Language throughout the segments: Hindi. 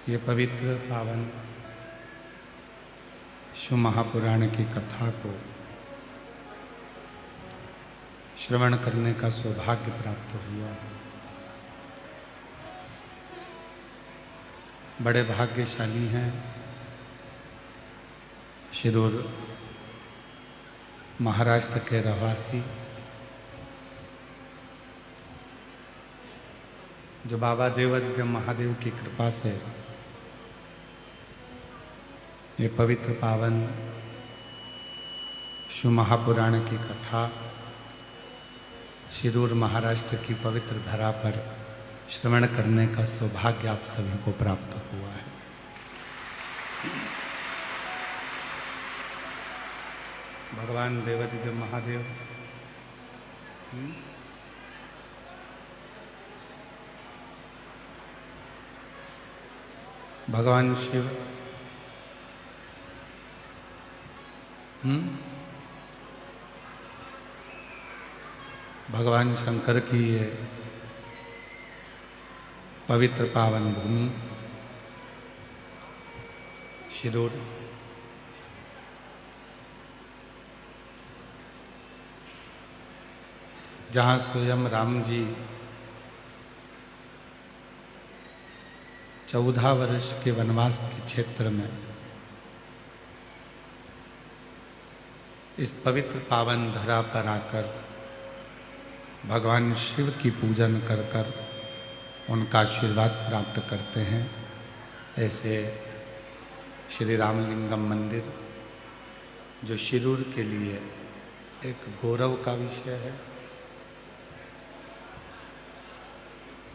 ये पवित्र पावन शिव महापुराण की कथा को श्रवण करने का सौभाग्य प्राप्त हुआ। बड़े भाग्यशाली हैं शिरूर महाराष्ट्र के रहवासी, जो बाबा देवदिव्य महादेव की कृपा से ये पवित्र पावन शिव महापुराण की कथा शिरूर महाराष्ट्र की पवित्र धरा पर श्रवण करने का सौभाग्य आप सभी को प्राप्त हुआ है। भगवान देवदिव्य महादेव भगवान शिव भगवान शंकर की ये पवित्र पावन भूमि शिरूर जहाँ स्वयं राम जी 14 वर्ष के वनवास के क्षेत्र में इस पवित्र पावन धरा पर आकर भगवान शिव की पूजन कर कर उनका आशीर्वाद प्राप्त करते हैं। ऐसे श्री रामलिंगम मंदिर जो शिरूर के लिए एक गौरव का विषय है,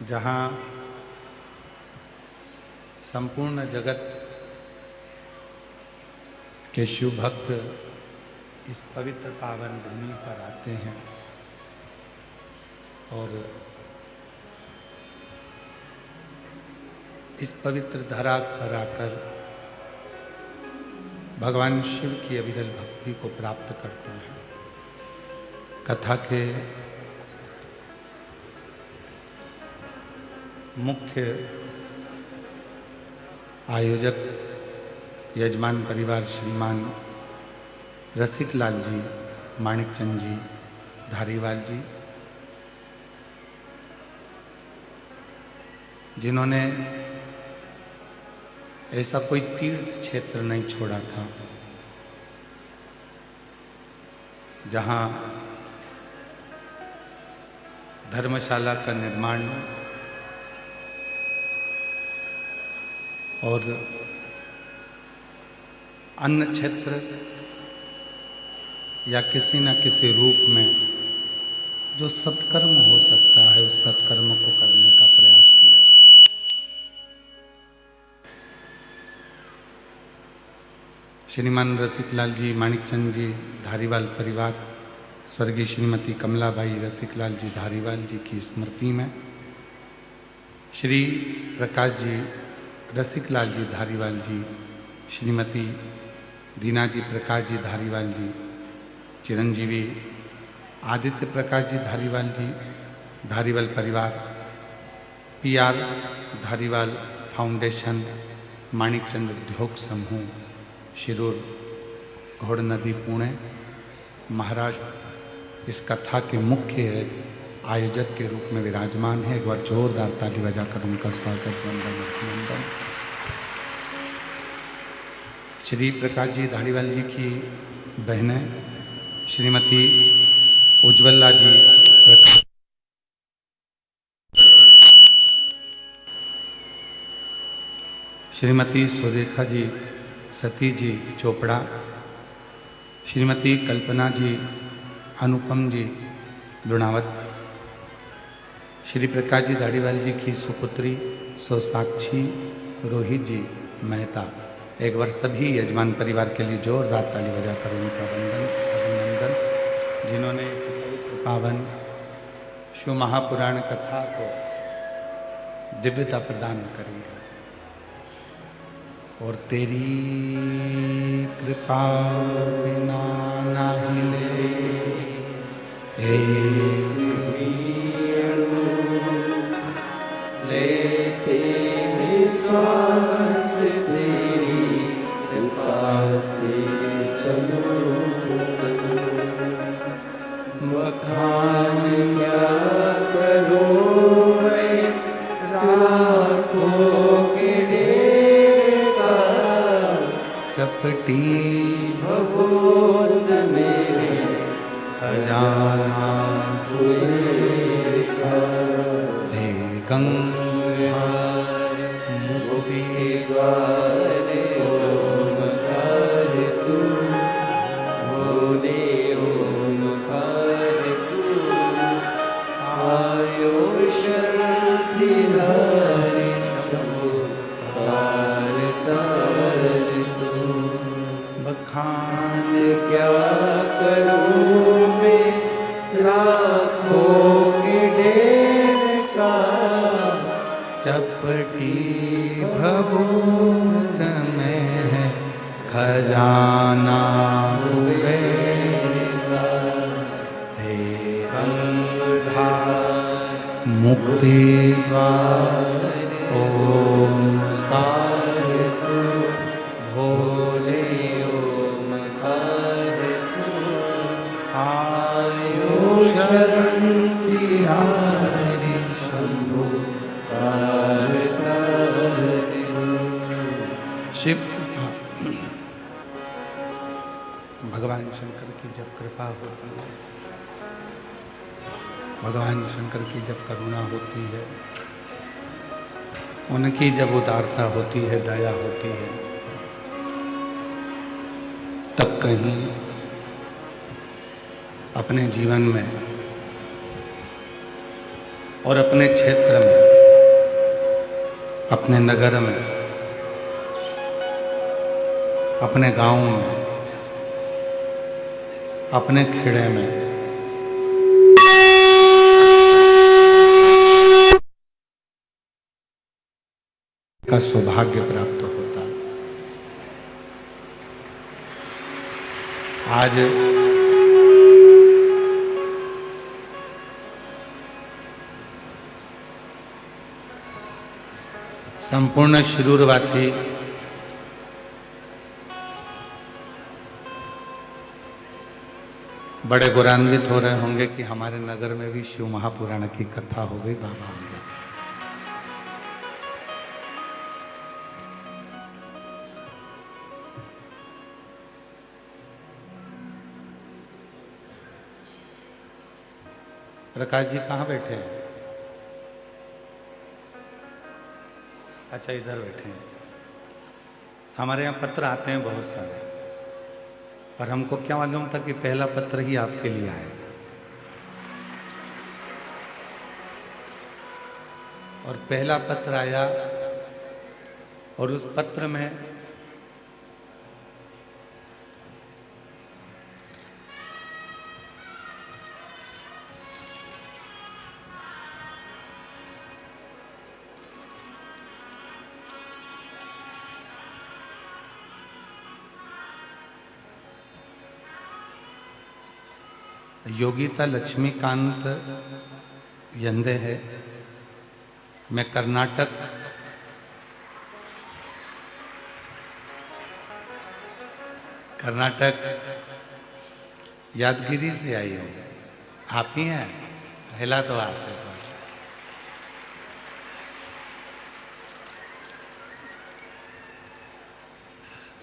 जहाँ संपूर्ण जगत के शिव भक्त इस पवित्र पावन भूमि पर आते हैं और इस पवित्र धरा पर आकर भगवान शिव की अविरल भक्ति को प्राप्त करते हैं। कथा के मुख्य आयोजक यजमान परिवार श्रीमान रसिकलाल जी, माणिकचंद जी, धारीवाल जी, जिन्होंने ऐसा कोई तीर्थ क्षेत्र नहीं छोड़ा था जहां धर्मशाला का निर्माण और अन्य क्षेत्र या किसी न किसी रूप में जो सत्कर्म हो सकता है उस सत्कर्म को करने का प्रयास किया। श्रीमान रसिकलाल जी, माणिकचंद जी, धारीवाल परिवार स्वर्गीय श्रीमती कमलाबाई रसिकलाल जी धारीवाल जी की स्मृति में श्री प्रकाश जी रसिकलाल जी धारीवाल जी, श्रीमती दीना जी प्रकाश जी धारीवाल जी, चिरंजीवी आदित्य प्रकाश जी धारीवाल जी, धारीवाल परिवार, PR धारीवाल फाउंडेशन, माणिकचंद उद्योग समूह शिरूर, घोड़ नदी, पुणे, महाराष्ट्र इस कथा के मुख्य आयोजक के रूप में विराजमान है। एक बार जोरदार ताली बजाकर उनका स्वागत वंदन। श्री प्रकाश जी धारीवाल जी की बहनें श्रीमती उज्ज्वला जी प्रकाश, श्रीमती सुरेखा जी सती जी चोपड़ा, श्रीमती कल्पना जी अनुपम जी लुणावत, श्री प्रकाश जी धारीवाल जी की सुपुत्री सोसाक्षी रोहित जी मेहता। एक बार सभी यजमान परिवार के लिए जोरदार ताली बजाकर उनका अभिनंदन, जिन्होंने पावन शिव महापुराण कथा को दिव्यता प्रदान करी है। और तेरी कृपा बिना ना हिले लेते निस्वार्थ लाखों के डेरे का चपटी भगोत मेरे खजाना हुए का हे गंगा मुक्ति के द्वार ओमकार तू भोले ओमकार तू आयो शरण दिलारे शंभु तार तार तू बखान क्या करूं मैं लाखों के ढेर का चपटी भभूत में है खजाना हुए का हे गंगाधार मुक्ति द्वार ओमकार तू भोले ओमकार तू आयो शरण तिहारी शंभु तार तार शिव भगवान शंकर की जब कृपा होती है, भगवान शंकर की जब करुणा होती है, उनकी जब उदारता होती है, दया होती है, तब कहीं अपने जीवन में और अपने क्षेत्र में, अपने नगर में, अपने गांव में, अपने खेड़े में का सौभाग्य प्राप्त होता है। आज संपूर्ण शिरूरवासी बड़े गौरवान्वित हो रहे होंगे कि हमारे नगर में भी शिव महापुराण की कथा हो गई। बाबा होंगे प्रकाश जी कहाँ बैठे हैं? अच्छा, इधर बैठे हैं। हमारे यहाँ पत्र आते हैं बहुत सारे, पर हमको क्या मालूम था कि पहला पत्र ही आपके लिए आएगा। और पहला पत्र आया और उस पत्र में योगिता लक्ष्मीकांत यंदे है। मैं कर्नाटक यादगिरी से आई हूँ। आप ही हैं? हिला तो आपके पास।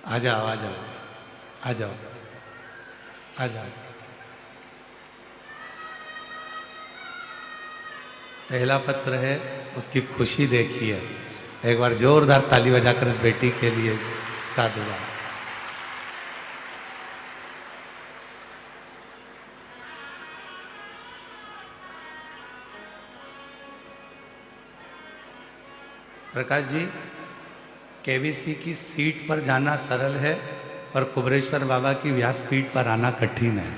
आ जाओ आ जाओ आ जाओ आ जाओ। पहला पत्र है, उसकी खुशी देखिए। एक बार जोरदार ताली बजाकर इस बेटी के लिए साधुवाद। प्रकाश जी, केवीसी की सीट पर जाना सरल है, पर कुबरेश्वर बाबा की व्यासपीठ पर आना कठिन है।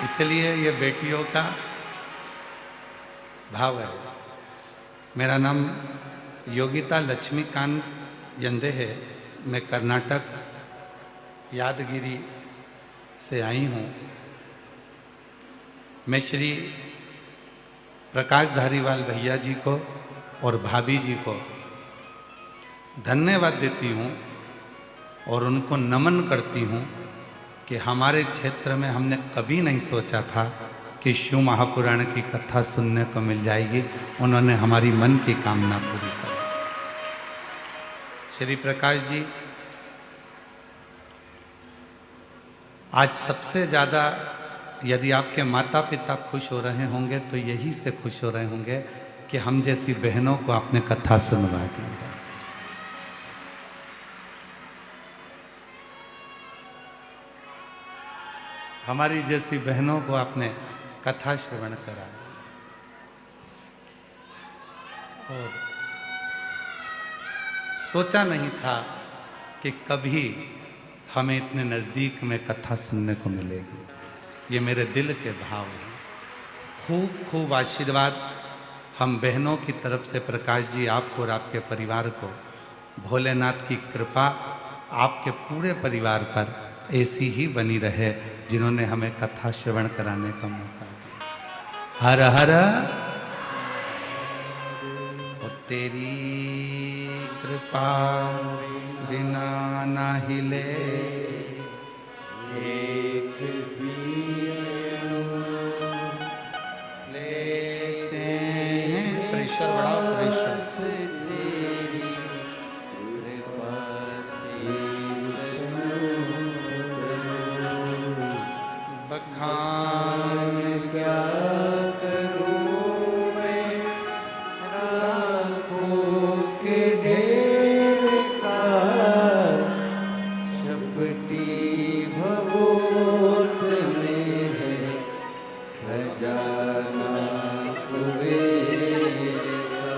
इसलिए ये बेटियों का भाव है। मेरा नाम योगिता लक्ष्मीकांत यंदे है। मैं कर्नाटक यादगिरी से आई हूँ। मैं श्री प्रकाश धारीवाल भैया जी को और भाभी जी को धन्यवाद देती हूँ और उनको नमन करती हूँ कि हमारे क्षेत्र में हमने कभी नहीं सोचा था कि शिव महापुराण की कथा सुनने को मिल जाएगी। उन्होंने हमारी मन की कामना पूरी कर। श्री प्रकाश जी, आज सबसे ज़्यादा यदि आपके माता पिता खुश हो रहे होंगे तो यही से खुश हो रहे होंगे कि हम जैसी बहनों को आपने कथा सुनवा दी। हमारी जैसी बहनों को आपने कथा श्रवण करा दी। और सोचा नहीं था कि कभी हमें इतने नज़दीक में कथा सुनने को मिलेगी। ये मेरे दिल के भाव हैं। खूब खूब आशीर्वाद हम बहनों की तरफ से प्रकाश जी आपको और आपके परिवार को, भोलेनाथ की कृपा आपके पूरे परिवार पर ऐसी ही बनी रहे जिन्होंने हमें कथा श्रवण कराने का मौका दिया। हर हर। और तेरी कृपा बिना ना हिले एक भी लेते हैं। प्रेशर बढ़ाओ, प्रेशर। तेरी कृपा से बखान क्या करूं मैं राखों के ढेर का, झपटी भगोत में है खजाना कुबेर का।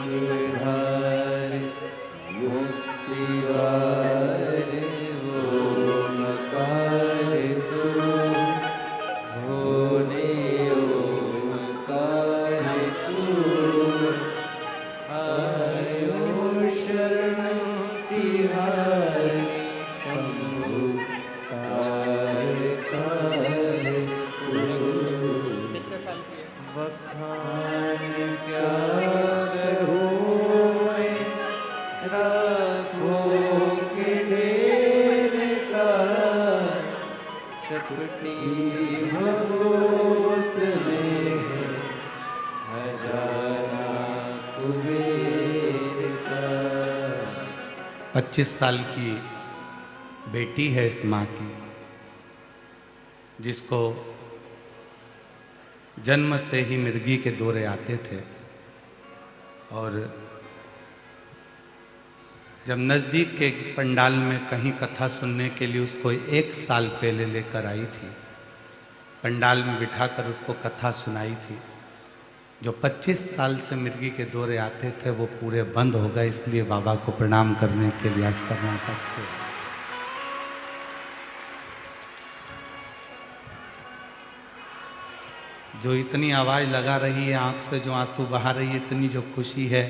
रंगधार मुक्तिदार ओंकार तू, भोले ओंकार तू, आयो शरणं तिहारी शंभु कार कार तू। बखान क्या करूं मैं राखों के ढेर का, चपटी भगोत में है खजाना कुबेर का। 25 साल की बेटी है इस माँ की, जिसको जन्म से ही मिर्गी के दौरे आते थे। और जब नज़दीक के पंडाल में कहीं कथा सुनने के लिए उसको 1 साल पहले लेकर आई थी, पंडाल में बिठाकर उसको कथा सुनाई थी। जो 25 साल से मिर्गी के दौरे आते थे वो पूरे बंद हो गए, इसलिए बाबा को प्रणाम करने के लिए आज कर्नाटक से। जो इतनी आवाज़ लगा रही है, आंख से जो आंसू बहा रही है, इतनी जो खुशी है,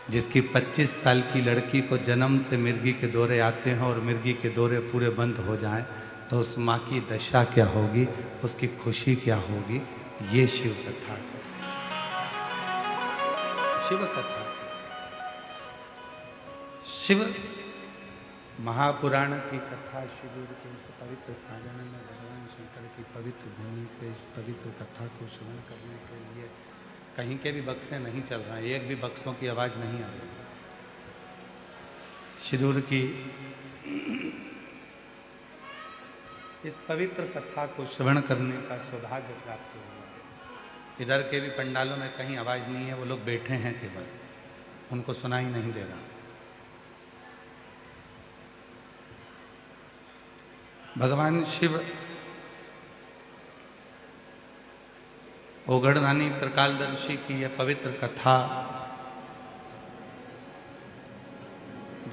जिसकी 25 साल की लड़की को जन्म से मिर्गी के दौरे आते हैं और मिर्गी के दौरे पूरे बंद हो जाएं, तो उस माँ की दशा क्या होगी, उसकी खुशी क्या होगी। ये शिव कथा है, शिव कथा। शिव महापुराण की कथा शिविर के इस पवित्र प्रांगण में भगवान शंकर की पवित्र भूमि से इस पवित्र कथा को श्रवण करने के लिए कहीं के भी बक्से नहीं चल रहे हैं, एक भी बक्सों की आवाज़ नहीं आ रही। शिरूर की इस पवित्र कथा को श्रवण करने का सौभाग्य प्राप्त हुआ। इधर के भी पंडालों में कहीं आवाज़ नहीं है, वो लोग बैठे हैं केवल, उनको सुनाई नहीं दे रहा। भगवान शिव ओगढ़नानी त्रिकालदर्शी की यह पवित्र कथा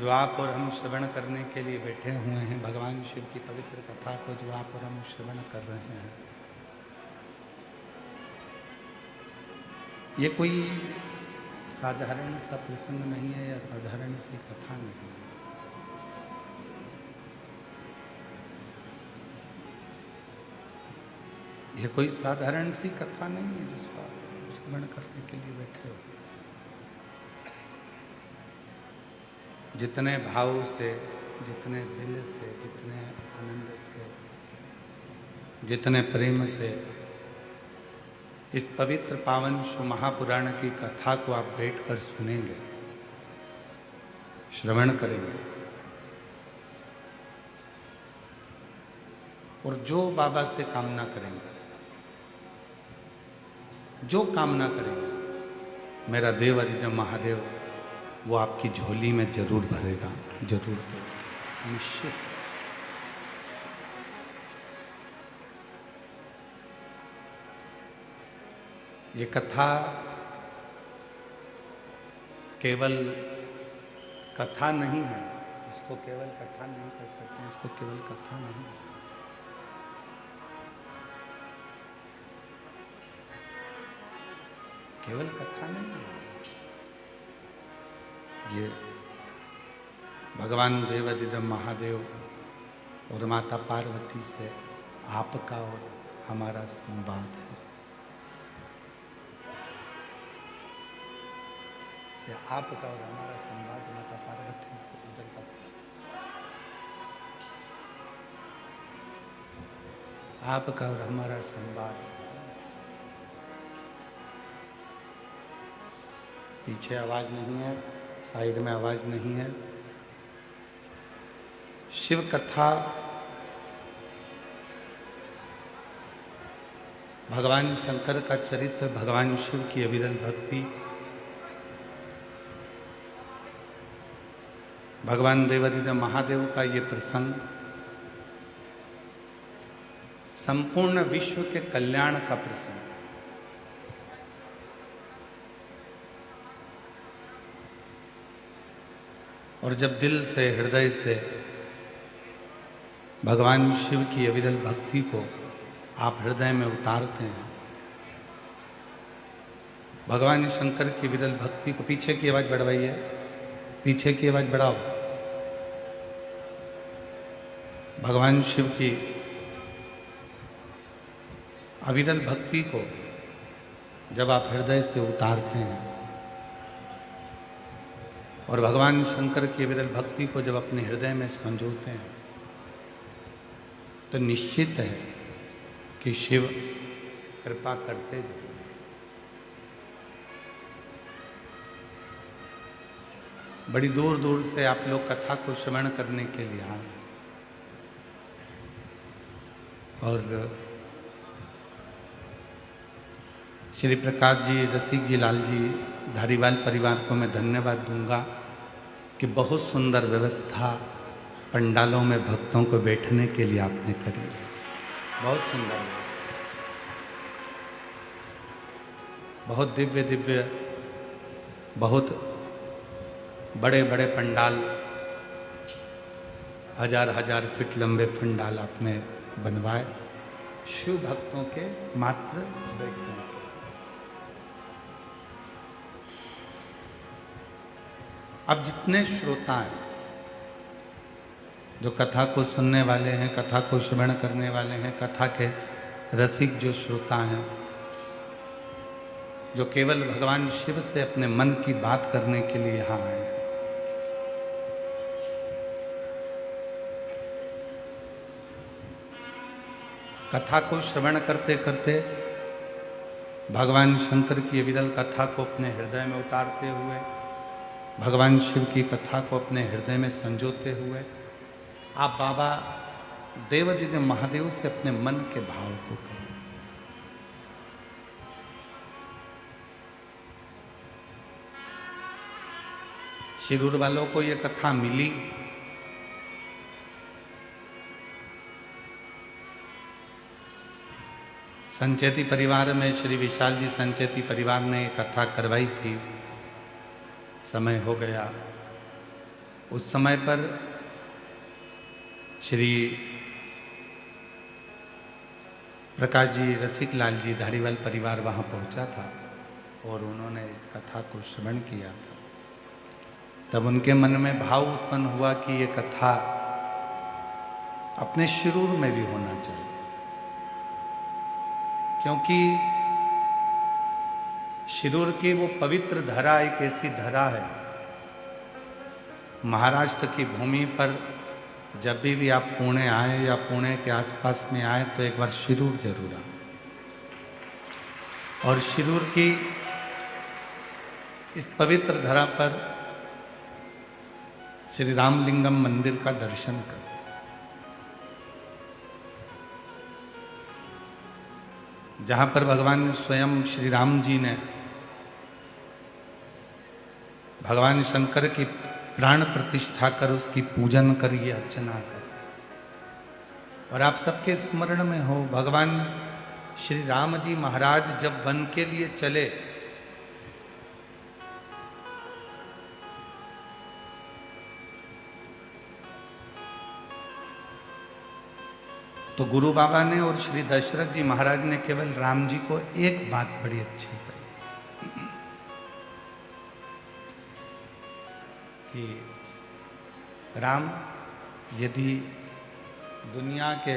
जो आप और हम श्रवण करने के लिए बैठे हुए हैं, भगवान शिव की पवित्र कथा को जो आप और हम श्रवण कर रहे हैं, ये कोई साधारण सा प्रसंग नहीं है या साधारण सी कथा नहीं है। ये कोई साधारण सी कथा नहीं है जिसको आप श्रवण करने के लिए बैठे हो। जितने भाव से, जितने दिल से, जितने आनंद से जितने प्रेम से इस पवित्र पावन शिव महापुराण की कथा को आप बैठकर सुनेंगे, श्रवण करेंगे और जो बाबा से कामना करेंगे, जो कामना करेंगे, मेरा देव अधिदेव महादेव वो आपकी झोली में जरूर भरेगा, जरूर भरेगा, निश्चित। ये कथा केवल कथा नहीं है, इसको केवल कथा नहीं कर सकते, इसको केवल कथा नहीं, केवल कथा नहीं है। ये भगवान देवाधिदेव महादेव और माता पार्वती से आपका और हमारा संवाद है। ये आपका और हमारा संवाद माता पार्वती से उधर का, आपका और हमारा संवाद। पीछे आवाज नहीं है, साइड में आवाज नहीं है। शिव कथा भगवान शंकर का चरित्र, भगवान शिव की अविरल भक्ति, भगवान देवाधिदेव महादेव का ये प्रसंग संपूर्ण विश्व के कल्याण का प्रसंग। और जब दिल से, हृदय से भगवान शिव की अविरल भक्ति को आप हृदय में उतारते हैं, भगवान शंकर की विरल भक्ति को, पीछे की आवाज बढ़वाइए, पीछे की आवाज बढ़ाओ, भगवान शिव की अविरल भक्ति को जब आप हृदय से उतारते हैं और भगवान शंकर की विरल भक्ति को जब अपने हृदय में संजोते हैं, तो निश्चित है कि शिव कृपा करते हैं। बड़ी दूर दूर से आप लोग कथा को श्रवण करने के लिए आए और श्री प्रकाश जी, रसिक जी, लाल जी, धारीवाल परिवार को मैं धन्यवाद दूंगा कि बहुत सुंदर व्यवस्था पंडालों में भक्तों को बैठने के लिए आपने करी है। बहुत सुंदर व्यवस्था, बहुत दिव्य दिव्य, बहुत बड़े बड़े पंडाल, हजार हजार फीट लंबे पंडाल आपने बनवाए शिव भक्तों के मात्र बैठने के। अब जितने श्रोता हैं, जो कथा को सुनने वाले हैं, कथा को श्रवण करने वाले हैं, कथा के रसिक जो श्रोता हैं, जो केवल भगवान शिव से अपने मन की बात करने के लिए यहाँ आए हैं, कथा को श्रवण करते करते भगवान शंकर की विरल कथा को अपने हृदय में उतारते हुए, भगवान शिव की कथा को अपने हृदय में संजोते हुए, आप बाबा देवाधिदेव महादेव से अपने मन के भाव को कहें। शिरूर वालों को ये कथा मिली, संचेती परिवार में श्री विशाल जी संचेती परिवार ने कथा करवाई थी, समय हो गया। उस समय पर श्री प्रकाश जी, रसिक लाल जी, धारीवाल परिवार वहाँ पहुँचा था और उन्होंने इस कथा को श्रवण किया था। तब उनके मन में भाव उत्पन्न हुआ कि ये कथा अपने शिरूर में भी होना चाहिए, क्योंकि शिरूर की वो पवित्र धरा एक ऐसी धरा है, महाराष्ट्र की भूमि पर जब भी आप पुणे आए या पुणे के आसपास में आए तो एक बार शिरूर जरूर आए और शिरूर की इस पवित्र धरा पर श्री रामलिंगम मंदिर का दर्शन करें। जहां पर भगवान स्वयं श्री राम जी ने भगवान शंकर की प्राण प्रतिष्ठा कर उसकी पूजन करिए, अर्चना कर। और आप सबके स्मरण में हो भगवान श्री राम जी महाराज जब वन के लिए चले तो गुरु बाबा ने और श्री दशरथ जी महाराज ने केवल राम जी को एक बात बड़ी अच्छी कही कि राम, यदि दुनिया के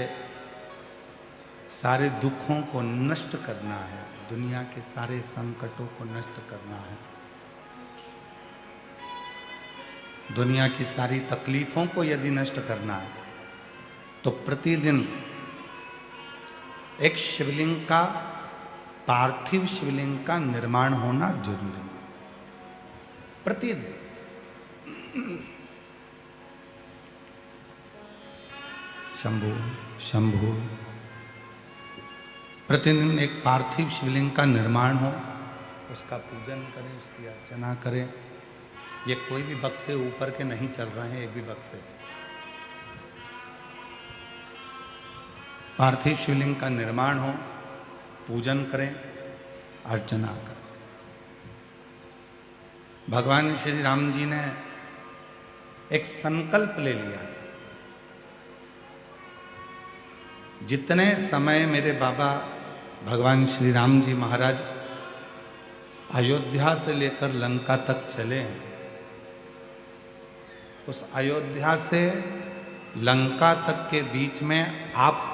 सारे दुखों को नष्ट करना है, दुनिया के सारे संकटों को नष्ट करना है, दुनिया की सारी तकलीफों को यदि नष्ट करना है, तो प्रतिदिन एक शिवलिंग का, पार्थिव शिवलिंग का निर्माण होना जरूरी है। प्रतिदिन शंभु शंभु प्रतिदिन एक पार्थिव शिवलिंग का निर्माण हो, उसका पूजन करें, उसकी अर्चना करें। ये कोई भी बक्से ऊपर के नहीं चल रहे हैं, एक भी बक्से। पार्थिव शिवलिंग का निर्माण हो, पूजन करें, अर्चना करें। भगवान श्री राम जी ने एक संकल्प ले लिया था, जितने समय मेरे बाबा भगवान श्री राम जी महाराज अयोध्या से लेकर लंका तक चले हैं, उस अयोध्या से लंका तक के बीच में आप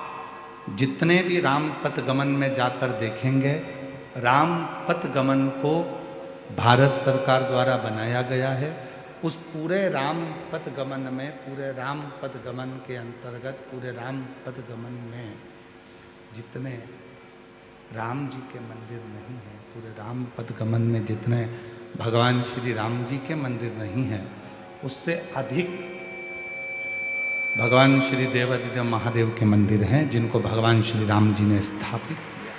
जितने भी राम पथ गमन में जाकर देखेंगे, राम पथ गमन को भारत सरकार द्वारा बनाया गया है। उस पूरे राम पथ गमन में, पूरे राम पथ गमन के अंतर्गत, पूरे राम पथ गमन में जितने राम जी के मंदिर नहीं हैं, पूरे राम पथ गमन में जितने भगवान श्री राम जी के मंदिर नहीं हैं, उससे अधिक भगवान श्री देवादिदेव महादेव के मंदिर हैं, जिनको भगवान श्री राम जी ने स्थापित किया।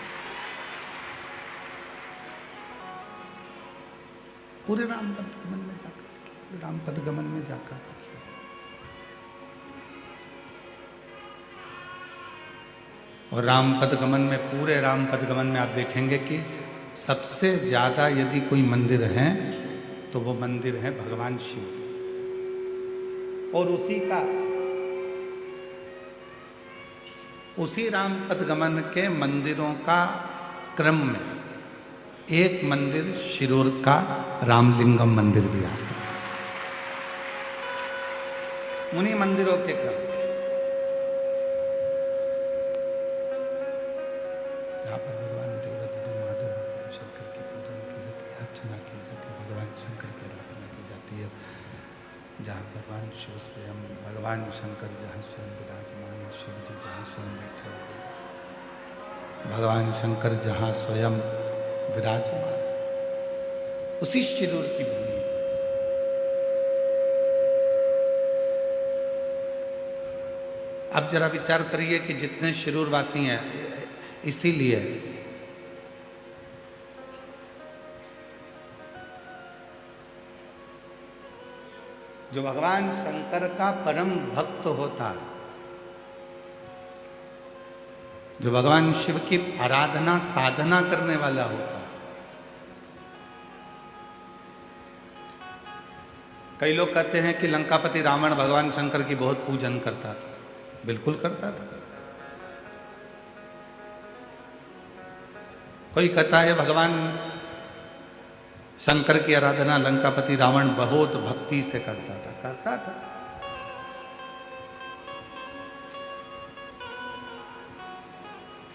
पूरे राम पथ गमन में जाकर, पूरे राम पथ गमन में जाकर और राम पथ गमन में, पूरे राम पथ गमन में आप देखेंगे कि सबसे ज्यादा यदि कोई मंदिर है तो वो मंदिर है भगवान शिव। और उसी राम पथ गमन के मंदिरों का क्रम में एक मंदिर शिरूर का रामलिंगम मंदिर भी आता है। उन्हीं मंदिरों के क्रम यहाँ पर भगवान देवादिदेव महादेव, भगवान शंकर की पूजन की जाती है, अर्चना की जाती है, भगवान शंकर की आराधना की जाती है। जहाँ भगवान शिव स्वयं, भगवान शंकर जहाँ स्वयं विराजमान, शिव जी जहाँ स्वयं बैठे हुए, भगवान शंकर जहाँ स्वयं विराजमान, उसी शिरूर की भूमि। अब जरा विचार करिए कि जितने शिरूर वासी हैं, इसीलिए जो भगवान शंकर का परम भक्त होता है, जो भगवान शिव की आराधना साधना करने वाला होता है। कई लोग कहते हैं कि लंकापति रावण भगवान शंकर की बहुत पूजन करता था। बिल्कुल करता था। कोई कहता है भगवान शंकर की आराधना लंकापति रावण बहुत भक्ति से करता था।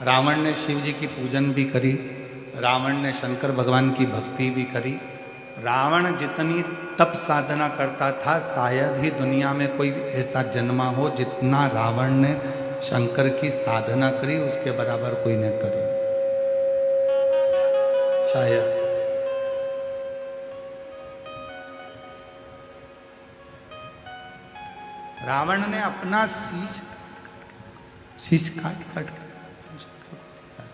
रावण ने शिव जी की पूजन भी करी, रावण ने शंकर भगवान की भक्ति भी करी, रावण जितनी तप साधना करता था, शायद ही दुनिया में कोई ऐसा जन्मा हो जितना रावण ने शंकर की साधना करी, उसके बराबर कोई न करी, शायद। रावण ने अपना शीश काट काट कर भगवान शंकर को दिया।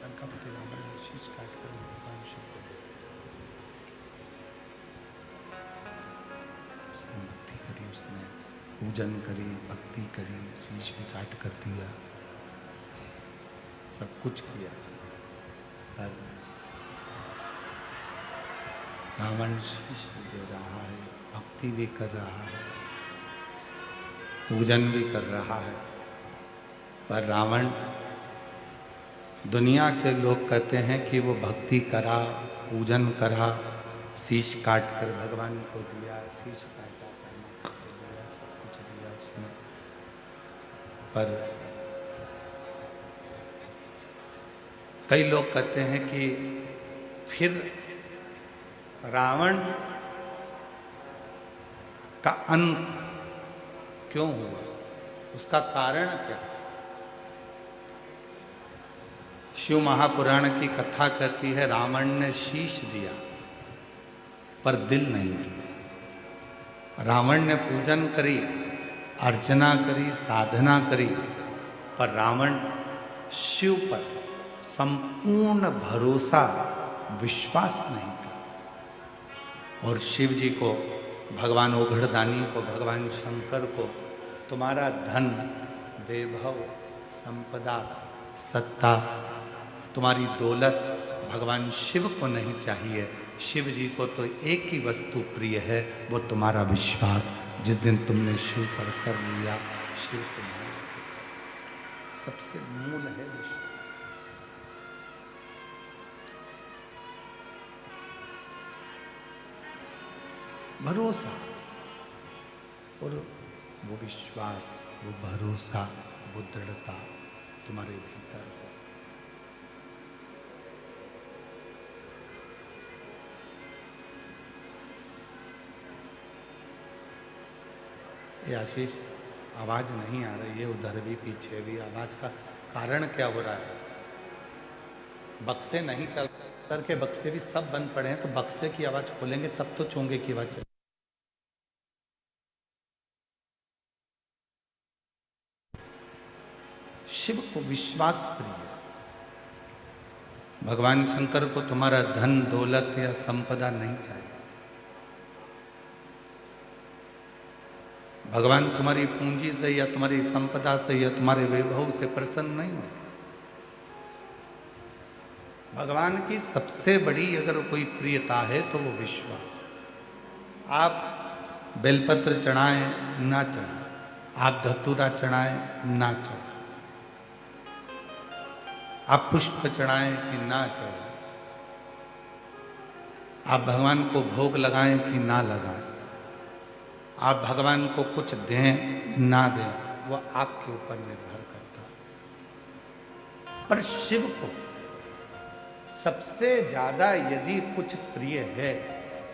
लंकापति रावण ने शीश काट कर भगवान शंकर को उसने भक्ति करी, उसने पूजन करी, भक्ति करी, शीश भी काट कर दिया, सब कुछ किया। पर रावण शीश भी दे रहा है, भक्ति भी कर रहा है, पूजन भी कर रहा है, पर रावण, दुनिया के लोग कहते हैं कि वो भक्ति करा, पूजन करा, शीश काट कर भगवान को दिया, शीश काटा, दिया, सब कुछ दिया उसने। पर कई लोग कहते हैं कि फिर रावण का अंत क्यों हुआ, उसका कारण क्या? शिव महापुराण की कथा कहती है रावण ने शीश दिया पर दिल नहीं दिया। रावण ने पूजन करी, अर्चना करी, साधना करी, पर रावण शिव पर संपूर्ण भरोसा, विश्वास नहीं किया। और शिव जी को, भगवान ओघड़दानी को, भगवान शंकर को तुम्हारा धन, वैभव, संपदा, सत्ता, तुम्हारी दौलत भगवान शिव को नहीं चाहिए। शिव जी को तो एक ही वस्तु प्रिय है, वो तुम्हारा विश्वास। जिस दिन तुमने शिव पर कर लिया, शिव तुम्हारा सबसे मूल है विश्वास। भरोसा, और वो विश्वास, वो भरोसा, वो दृढ़ता तुम्हारे भीतर हो। ये आशीष, आवाज नहीं आ रही है, उधर भी पीछे भी। आवाज का कारण क्या हो रहा है? बक्से नहीं चल करके, बक्से भी सब बंद पड़े हैं, तो बक्से की आवाज खोलेंगे तब तो चोंगे की आवाज चले। शिव को विश्वास प्रिय, भगवान शंकर को तुम्हारा धन, दौलत या संपदा नहीं चाहिए। भगवान तुम्हारी पूंजी से या तुम्हारी संपदा से या तुम्हारे वैभव से प्रसन्न नहीं हो। भगवान की सबसे बड़ी अगर कोई प्रियता है तो वो विश्वास। आप बेलपत्र चढ़ाएं ना चढ़ाएं, आप धतूरा चढ़ाएं ना चढ़ाएं, आप पुष्प चढ़ाएं कि ना चढ़ाएं, आप भगवान को भोग लगाएं कि ना लगाएं, आप भगवान को कुछ दें ना दें, वो आपके ऊपर निर्भर करता है। पर शिव को सबसे ज्यादा यदि कुछ प्रिय है,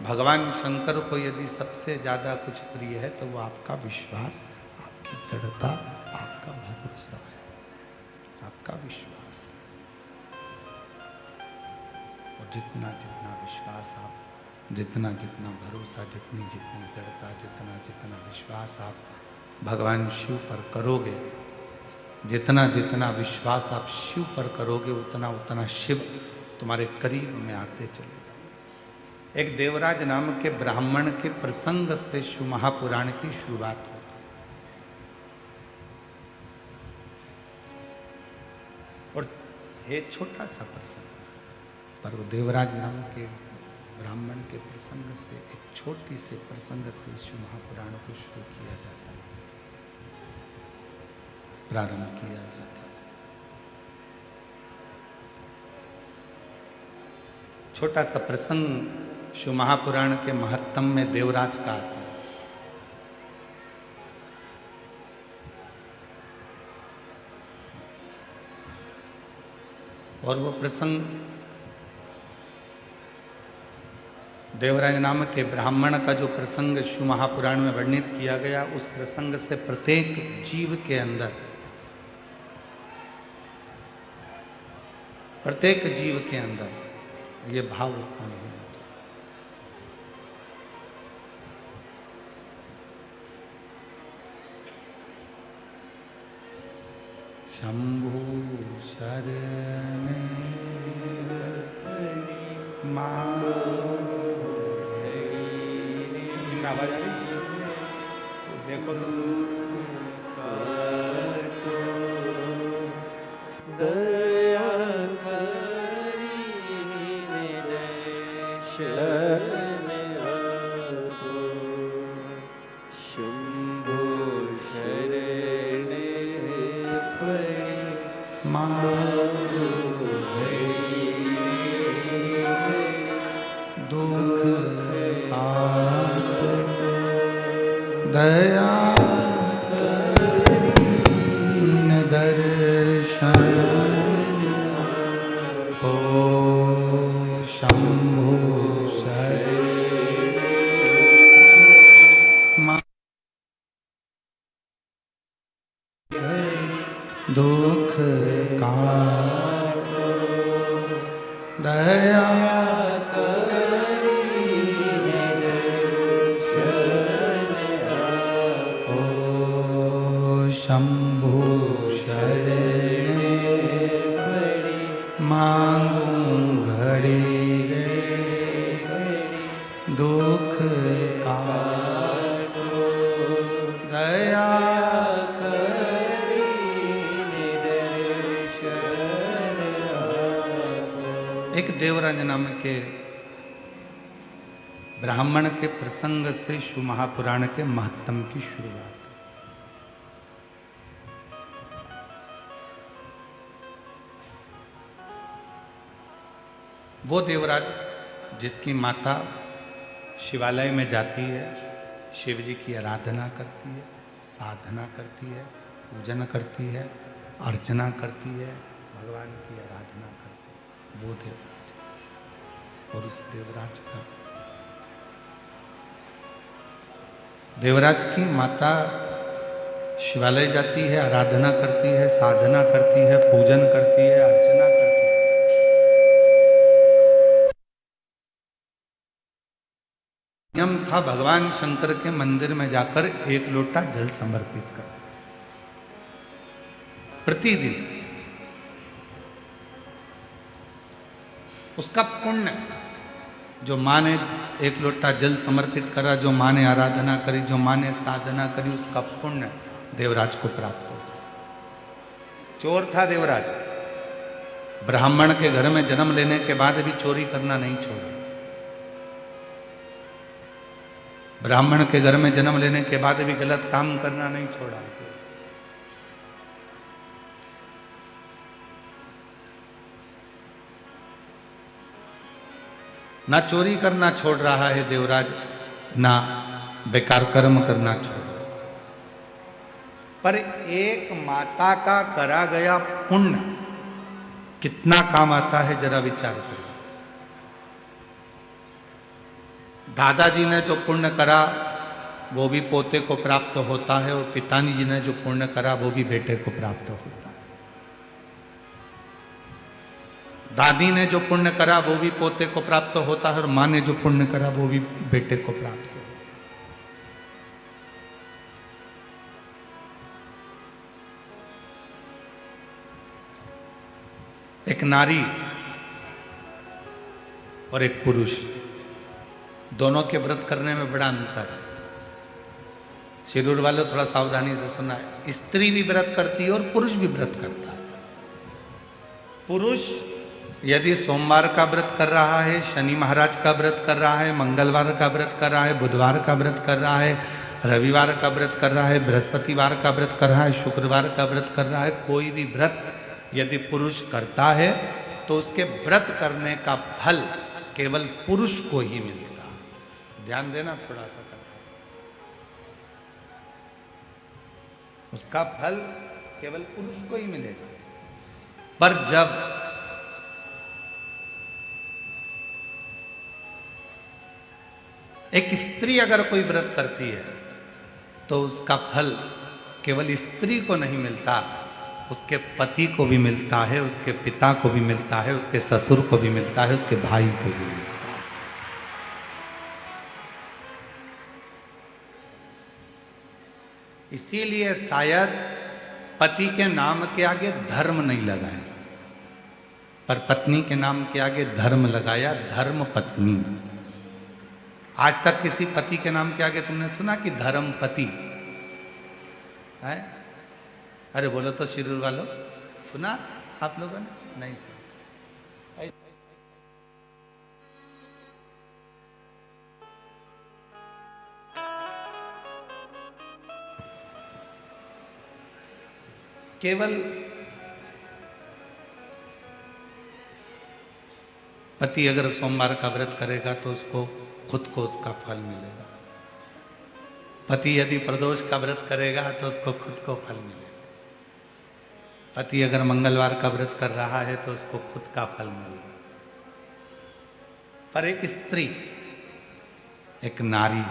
भगवान शंकर को यदि सबसे ज्यादा कुछ प्रिय है, तो वो आपका विश्वास, आपकी दृढ़ता, आपका भरोसा है, आपका विश्वास है। और जितना जितना विश्वास आप, जितना जितना भरोसा, जितनी जितनी दृढ़ता, जितना जितना विश्वास आप भगवान शिव पर करोगे, जितना जितना विश्वास आप शिव पर करोगे, उतना उतना शिव तुम्हारे करीब में आते चले जाएंगे। एक देवराज नाम के ब्राह्मण के प्रसंग से शिव महापुराण की शुरुआत होती है। और ये छोटा सा प्रसंग, पर वो देवराज नाम के ब्राह्मण के प्रसंग से, एक छोटी से प्रसंग से शिव महापुराण को शुरू किया जाता है, प्रारंभ किया जाता है। छोटा सा प्रसंग शिव महापुराण के महत्तम में देवराज का आता है। और वो प्रसंग देवराज नाम के ब्राह्मण का जो प्रसंग शिव महापुराण में वर्णित किया गया, उस प्रसंग से प्रत्येक जीव के अंदर, प्रत्येक जीव के अंदर ये भाव उत्पन्न हुआ। शंभु शरण आवाज आ रही देखो तो दया करी शरण आपो शंभो शरण पड़ी दुख दया करीन दर्शन ओ शंभु शरण दुख काटो दया शंभु शरण मांगू घड़ी दुख काटो दया एक देवराज नाम के ब्राह्मण के प्रसंग से शिव महापुराण के महत्तम की शुरुआत। वो देवराज जिसकी माता शिवालय में जाती है, शिव जी की आराधना करती है, साधना करती है, पूजन करती है, अर्चना करती है, भगवान की आराधना करती है, वो देवराज। और उस देवराज की माता शिवालय जाती है, आराधना करती है, साधना करती है, पूजन करती है, अर्चना करती है। नियम था भगवान शंकर के मंदिर में जाकर एक लोटा जल समर्पित कर प्रतिदिन। उसका पुण्य, जो माँ ने एक लोटा जल समर्पित करा, जो माँ ने आराधना करी, जो माँ ने साधना करी, उसका पुण्य देवराज को प्राप्त हो। चोर था देवराज, ब्राह्मण के घर में जन्म लेने के बाद भी चोरी करना नहीं छोड़ा। ब्राह्मण के घर में जन्म लेने के बाद भी गलत काम करना नहीं छोड़ा। ना चोरी करना छोड़ रहा है देवराज, ना बेकार कर्म करना छोड़ रहा। पर एक माता का करा गया पुण्य कितना काम आता है, जरा विचार करो। दादाजी ने जो पुण्य करा वो भी पोते को प्राप्त होता है, और पिताजी ने जो पुण्य करा वो भी बेटे को प्राप्त होता है। दादी ने जो पुण्य करा वो भी पोते को प्राप्त होता है, और माँ ने जो पुण्य करा वो भी बेटे को प्राप्त होता है। एक नारी और एक पुरुष, दोनों के व्रत करने में बड़ा अंतर है। शिरूर वालों थोड़ा सावधानी से सुना है, स्त्री भी व्रत करती है और पुरुष भी व्रत करता है। पुरुष यदि सोमवार का व्रत कर रहा है, शनि महाराज का व्रत कर रहा है, मंगलवार का व्रत कर रहा है, बुधवार का व्रत कर रहा है, रविवार का व्रत कर रहा है, बृहस्पतिवार का व्रत कर रहा है, शुक्रवार का व्रत कर रहा है, कोई भी व्रत यदि पुरुष करता है तो उसके व्रत करने का फल केवल पुरुष को ही मिलेगा। ध्यान देना थोड़ा सा कथा, उसका फल केवल पुरुष को ही मिलेगा। पर जब एक स्त्री अगर कोई व्रत करती है तो उसका फल केवल स्त्री को नहीं मिलता, उसके पति को भी मिलता है, उसके पिता को भी मिलता है, उसके ससुर को भी मिलता है, उसके भाई को भी मिलता है। इसीलिए शायद पति के नाम के आगे धर्म नहीं लगाया, पर पत्नी के नाम के आगे धर्म लगाया, धर्म पत्नी। आज तक किसी पति के नाम के आगे तुमने सुना कि धर्म पति है? अरे बोलो तो शिरूर वालों, सुना आप लोगों ने? नहीं सुना। केवल पति अगर सोमवार का व्रत करेगा तो उसको खुद को उसका फल मिलेगा। पति यदि प्रदोष का व्रत करेगा तो उसको खुद को फल मिलेगा। पति अगर मंगलवार का व्रत कर रहा है तो उसको खुद का फल मिलेगा। पर एक स्त्री, एक नारी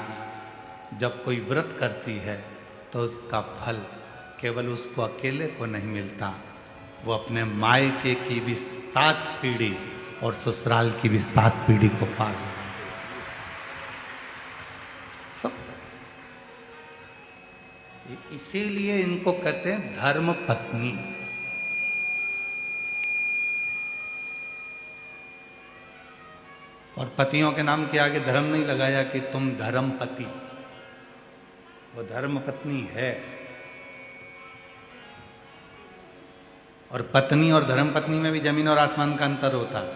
जब कोई व्रत करती है तो उसका फल केवल उसको अकेले को नहीं मिलता, वो अपने मायके की भी 7 पीढ़ी और ससुराल की भी 7 पीढ़ी को पार सब। इसीलिए इनको कहते हैं धर्म पत्नी। और पतियों के नाम के आगे धर्म नहीं लगाया कि तुम धर्म पति, वो धर्म पत्नी है। और पत्नी और धर्म पत्नी में भी जमीन और आसमान का अंतर होता है।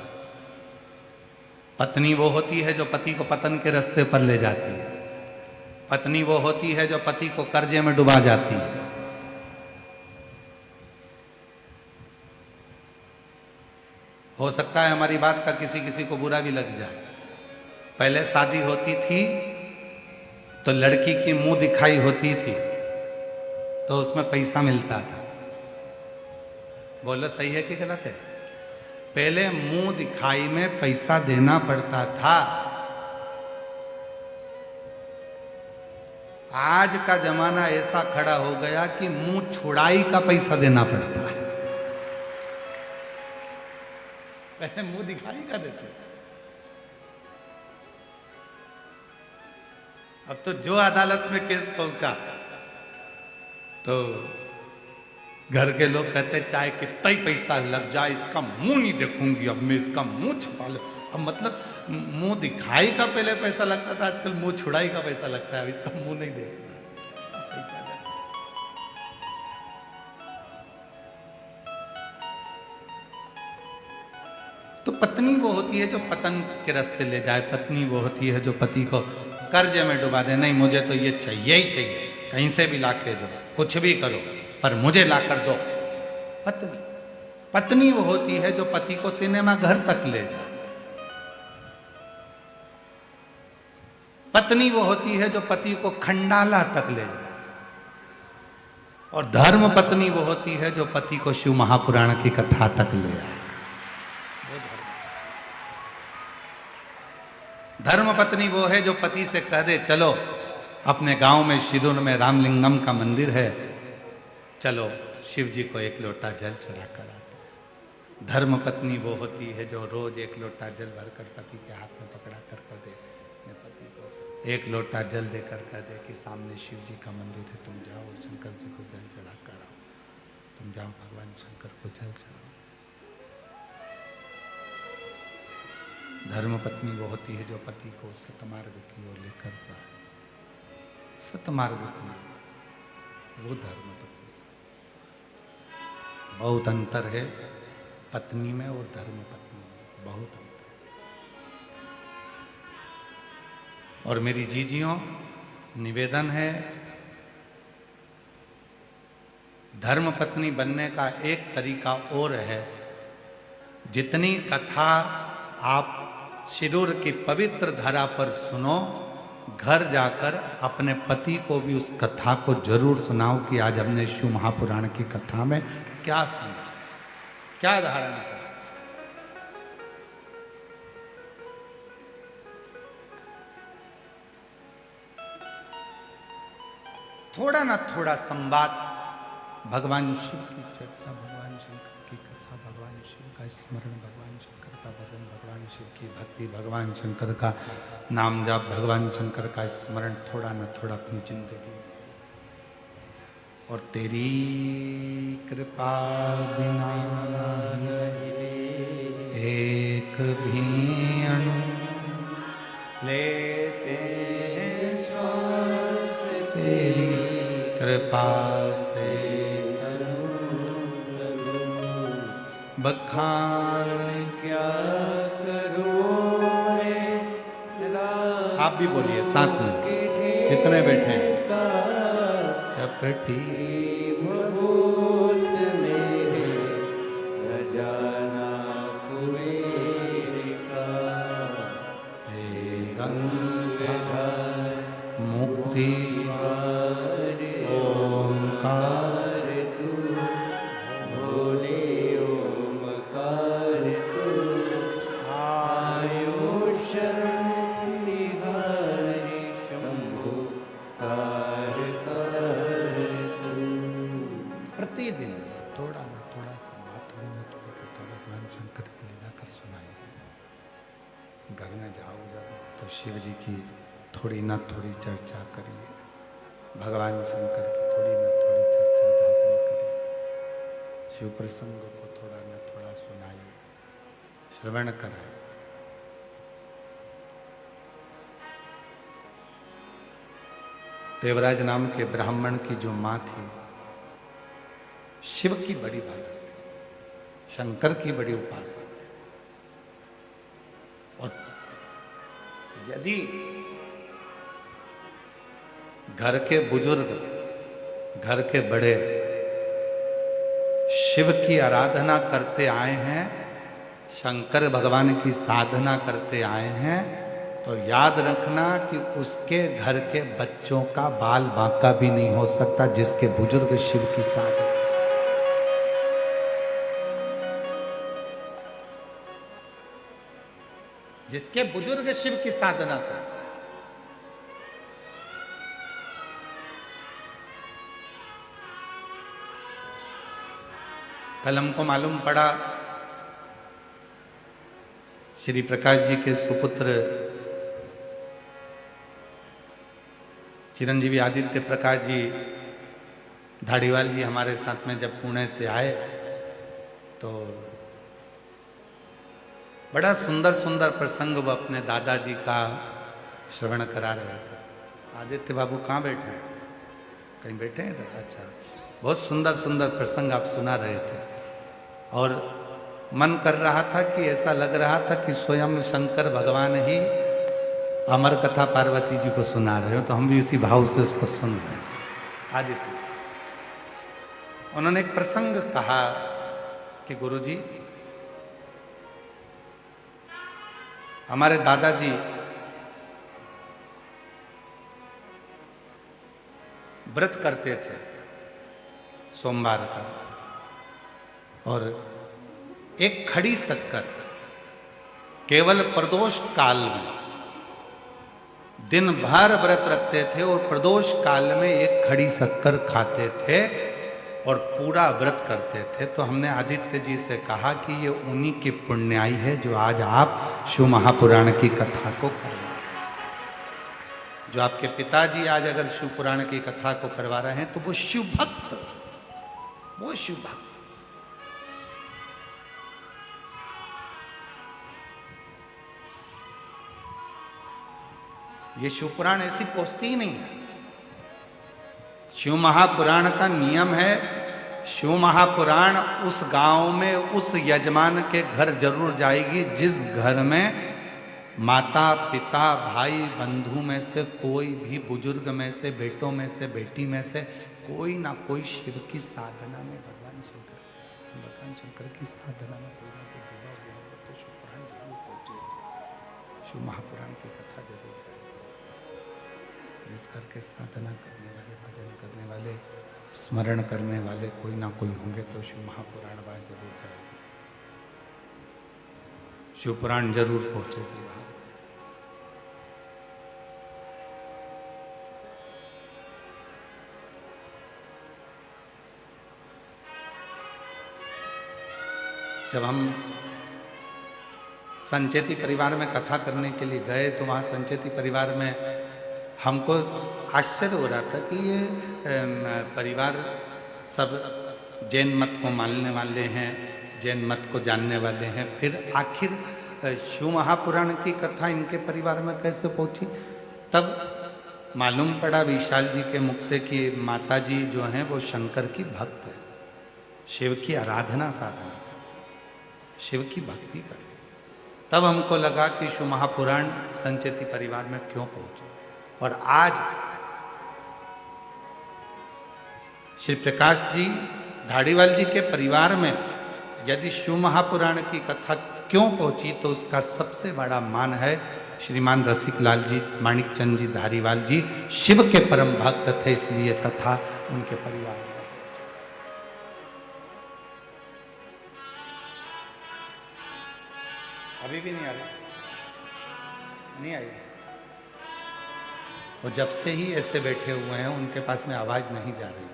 पत्नी वो होती है जो पति को पतन के रास्ते पर ले जाती है। पत्नी वो होती है जो पति को कर्जे में डुबा जाती है। हो सकता है हमारी बात का किसी किसी को बुरा भी लग जाए। पहले शादी होती थी तो लड़की की मुंह दिखाई होती थी तो उसमें पैसा मिलता था। बोलो सही है कि गलत है? पहले मुंह दिखाई में पैसा देना पड़ता था। आज का जमाना ऐसा खड़ा हो गया कि मुंह छुड़ाई का पैसा देना पड़ता है। पहले मुंह दिखाई का देते थे, अब तो जो अदालत में केस पहुंचा तो घर के लोग कहते चाहे कितना ही पैसा लग जाए इसका मुंह नहीं देखूंगी, अब मैं इसका मुंह छुपा लूं। अब मतलब मुंह दिखाई का पहले पैसा लगता था, आजकल मुंह छुड़ाई का पैसा लगता है। अब इसका मुंह नहीं देखना। तो पत्नी वो होती है जो पतन के रास्ते ले जाए। पत्नी वो होती है जो पति को कर्जे में डुबा दे। नहीं, मुझे तो ये चाहिए ही चाहिए, कहीं से भी ला के दो, कुछ भी करो, पर मुझे ला कर दो। पत्नी पत्नी वो होती है जो पति को सिनेमा घर तक ले जाए। पत्नी वो होती है जो पति को खंडाला तक ले जाए। और धर्म पत्नी वो होती है जो पति को शिव महापुराण की कथा तक ले आए। धर्म पत्नी वो है जो पति से कह दे चलो अपने गांव में शिरूर में रामलिंगम का मंदिर है, चलो शिव जी को 1 लोटा जल चढ़ा कर आते। धर्म पत्नी वो होती है जो रोज 1 लोटा जल भरकर पति के हाथ में पकड़ा कर दे, अपने पति को 1 लोटा जल देकर कह दे कि सामने शिव जी का मंदिर है, तुम जाओ शंकर जी को जल चढ़ा कर आओ, तुम जाओ भगवान शंकर को जल चढ़ाओ। धर्म पत्नी वो होती है जो पति को सतमार्ग की ओर लेकर जाए। सतमार्ग की वो धर्म पत्नी। बहुत अंतर है पत्नी में और धर्म पत्नी में, बहुत अंतर। और मेरी जीजियों, निवेदन है, धर्म पत्नी बनने का एक तरीका और है। जितनी कथा आप शिरूर की पवित्र धरा पर सुनो, घर जाकर अपने पति को भी उस कथा को जरूर सुनाओ कि आज हमने शिव महापुराण की कथा में क्या सुना, क्या धारण किया। थोड़ा ना थोड़ा संवाद, भगवान शिव की चर्चा, भगवान शंकर की कथा, भगवान शिव का स्मरण, भगवान शंकर का भजन, भगवान शिव की भक्ति, भगवान शंकर का नाम जाप, भगवान शंकर का स्मरण थोड़ा ना थोड़ा अपनी जिंदगी। और तेरी कृपा बिना एक भी अणु लेते हैं श्वास, तेरी कृपा से बखान क्या करूं मैं, आप भी बोलिए साथ में, जितने बैठे हैं। चपटी भभूत मेरे खजाना कुबेर का, गंगाधर मुक्ति ओमकार तू, भोले ओमकार तू, आयो शरण तिहारी शंभु प्रतिदिन थोड़ा ना थोड़ा संवाद, थोड़ी ना थोड़ी कथा भगवान शंकर की लीला कर सुनाइए। घर में जाओ जब तो शिव जी की थोड़ी ना थोड़ी चर्चा करिए, भगवान शंकर की थोड़ी ना थोड़ी चर्चा धारण करिए, शिव प्रसंग को थोड़ा ना थोड़ा सुनाइए, श्रवण कराए। देवराज नाम के ब्राह्मण की जो माँ थी, शिव की बड़ी भक्त थी, शंकर की बड़ी उपासक थी। और यदि घर के बुजुर्ग, घर के बड़े शिव की आराधना करते आए हैं, शंकर भगवान की साधना करते आए हैं, तो याद रखना कि उसके घर के बच्चों का बाल बांका भी नहीं हो सकता जिसके बुजुर्ग शिव की साधना। जिसके बुजुर्ग शिव की साधना करते। कल हमको मालूम पड़ा श्री प्रकाश जी के सुपुत्र चिरंजीवी आदित्य प्रकाश जी धाड़ीवाल जी हमारे साथ में जब पुणे से आए तो बड़ा सुंदर सुंदर प्रसंग वो अपने दादाजी का श्रवण करा रहे थे। आदित्य बाबू कहाँ बैठे हैं? कहीं बैठे हैं? अच्छा, बहुत सुंदर सुंदर प्रसंग आप सुना रहे थे और मन कर रहा था कि ऐसा लग रहा था कि स्वयं शंकर भगवान ही अमर कथा पार्वती जी को सुना रहे हो, तो हम भी उसी भाव से उसको सुन रहे हैं। आदित्य उन्होंने एक प्रसंग कहा कि गुरुजी, हमारे दादाजी व्रत करते थे सोमवार का, और एक खड़ी शक्कर केवल प्रदोष काल में दिन भर व्रत रखते थे और प्रदोष काल में एक खड़ी शक्कर खाते थे और पूरा व्रत करते थे। तो हमने आदित्य जी से कहा कि ये उन्हीं की पुण्याई है जो आज आप शिव महापुराण की कथा को करवा, जो आपके पिताजी आज अगर शिव पुराण की कथा को करवा रहे हैं तो वो शिव भक्त, वो शिव भक्त। ये शिव पुराण ऐसी पोस्ती ही नहीं है। शिव महापुराण का नियम है, शिव महापुराण उस गांव में उस यजमान के घर जरूर जाएगी जिस घर में माता पिता भाई बंधु में से कोई भी, बुजुर्ग में से, बेटों में से, बेटी में से कोई ना कोई शिव की साधना में, भगवान शंकर की साधना में कोई ना कोई डूबा हुआ होगा, तो शिव पुराण जरूर पहुंचेगा, शिव महापुराण की कथा जरूर जाएगी। जिस घर के साधना करने वाले, भजन करने वाले, स्मरण करने वाले कोई ना कोई होंगे तो शिव महापुराण वहाँ जरूर जाएगी, शिव पुराण जरूर पहुंचेगी। जब हम संचेती परिवार में कथा करने के लिए गए तो वहाँ संचेती परिवार में हमको आश्चर्य हो रहा था कि ये परिवार सब जैन मत को मानने वाले हैं, जैन मत को जानने वाले हैं, फिर आखिर शिव महापुराण की कथा इनके परिवार में कैसे पहुंची। तब मालूम पड़ा विशाल जी के मुख से कि माता जी जो हैं वो शंकर की भक्त है, शिव की आराधना साधना, शिव की भक्ति करते। तब हमको लगा कि शिव महापुराण संचेती परिवार में क्यों पहुंचे। और आज श्री प्रकाश जी धारीवाल जी के परिवार में यदि शिव महापुराण की कथा क्यों पहुंची तो उसका सबसे बड़ा मान है श्रीमान रसिक लाल जी माणिक चंद जी धारीवाल जी शिव के परम भक्त थे, इसलिए कथा उनके परिवार में। अभी भी नहीं आ रही, नहीं आई। वो जब से ही ऐसे बैठे हुए हैं उनके पास में आवाज नहीं जा रही।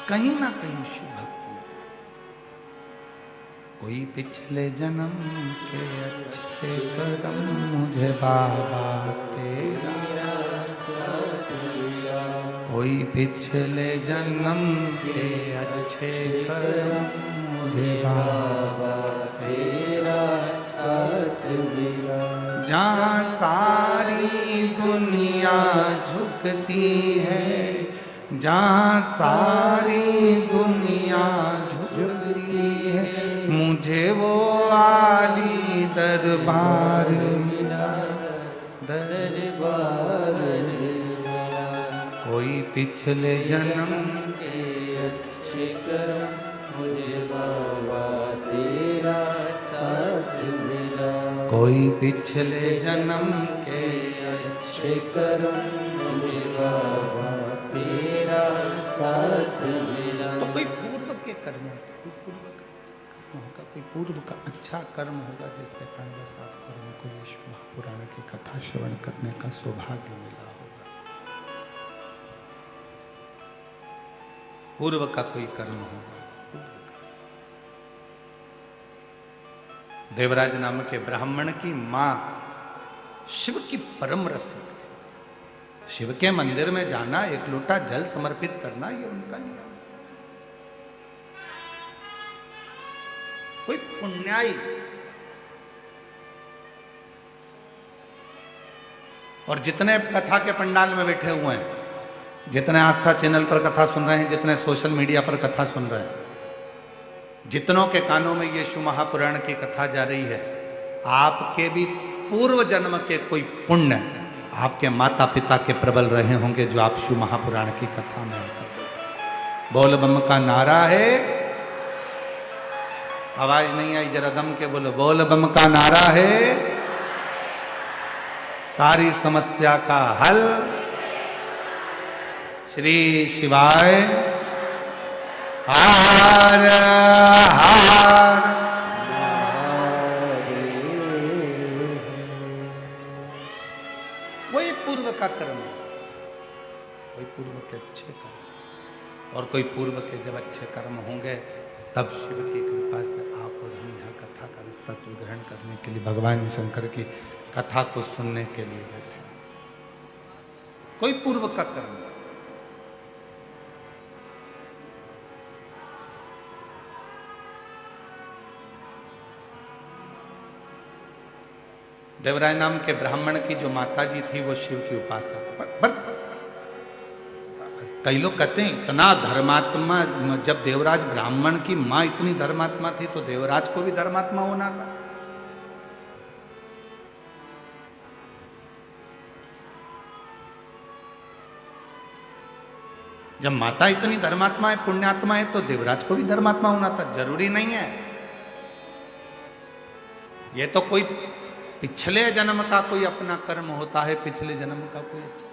कहीं ना कहीं शिव भक्ति, कोई पिछले जन्म के अच्छे कर्म मुझे बाबा तेरा, कोई पिछले जन्म के अच्छे कर्म मुझे बाबा तेरा साथ मिला। जहाँ सारी दुनिया झुकती है, जहाँ सारी दुनिया झुकती है, मुझे वो आली दरबार मिला, दरबार मिला। कोई पिछले जन्म के अच्छे कर्म मुझे बाबा तेरा साथ मिला। कोई पिछले जन्म के अच्छे कर्म मुझे बाबा तेरा साथ मिला। तो कोई पूर्व के कर्म होगा, कोई पूर्व का अच्छा कर्म होगा जिसके कारण बस आपको हमको ये शिव महापुराण की कथा श्रवण करने का सौभाग्य मिला होगा। पूर्व का कोई कर्म होगा। देवराज नाम के ब्राह्मण की मां शिव की परम रसिक थी। शिव के मंदिर में जाना, एक लोटा जल समर्पित करना, ये उनका नियम। कोई पुण्याई और जितने कथा के पंडाल में बैठे हुए हैं, जितने आस्था चैनल पर कथा सुन रहे हैं, जितने सोशल मीडिया पर कथा सुन रहे हैं, जितनों के कानों में ये शिव महापुराण की कथा जा रही है, आपके भी पूर्व जन्म के कोई पुण्य आपके माता पिता के प्रबल रहे होंगे जो आप शिव महापुराण की कथा में करते। बोल बम का नारा है, आवाज नहीं आई, जरा दम के बोलो। बोल बम का नारा है, सारी समस्या का हल श्री शिवाय हार हार। वही पूर्व का कर्म, कोई पूर्व के अच्छे कर्म, और कोई पूर्व के जब अच्छे कर्म होंगे तब शिव की कृपा से आप और हम यहाँ कथा का तत्व ग्रहण करने के लिए, भगवान शंकर की कथा को सुनने के लिए बैठे। कोई पूर्व का कर्म। देवराय नाम के ब्राह्मण की जो माता जी थी वो शिव की उपासक। कई लोग कहते हैं इतना धर्मात्मा, जब देवराज ब्राह्मण की मां इतनी धर्मात्मा थी तो देवराज को भी धर्मात्मा होना था। जब माता इतनी धर्मात्मा है, पुण्यात्मा है, तो देवराज को भी धर्मात्मा होना था। जरूरी नहीं है, ये तो कोई पिछले जन्म का कोई अपना कर्म होता है, पिछले जन्म का कोई अच्छा कर्म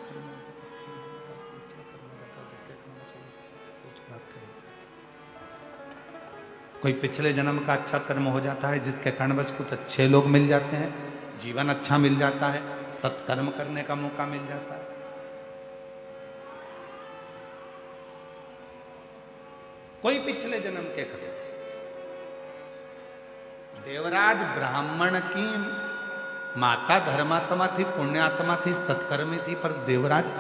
कोई पिछले जन्म का अच्छा कर्म हो जाता है जिसके कारण बस कुछ अच्छे लोग मिल जाते हैं, जीवन अच्छा मिल जाता है, सत्कर्म करने का मौका मिल जाता है। कोई पिछले जन्म के करो। देवराज ब्राह्मण की माता धर्मात्मा थी, पुण्यात्मा थी, सत्कर्मी थी, पर देवराज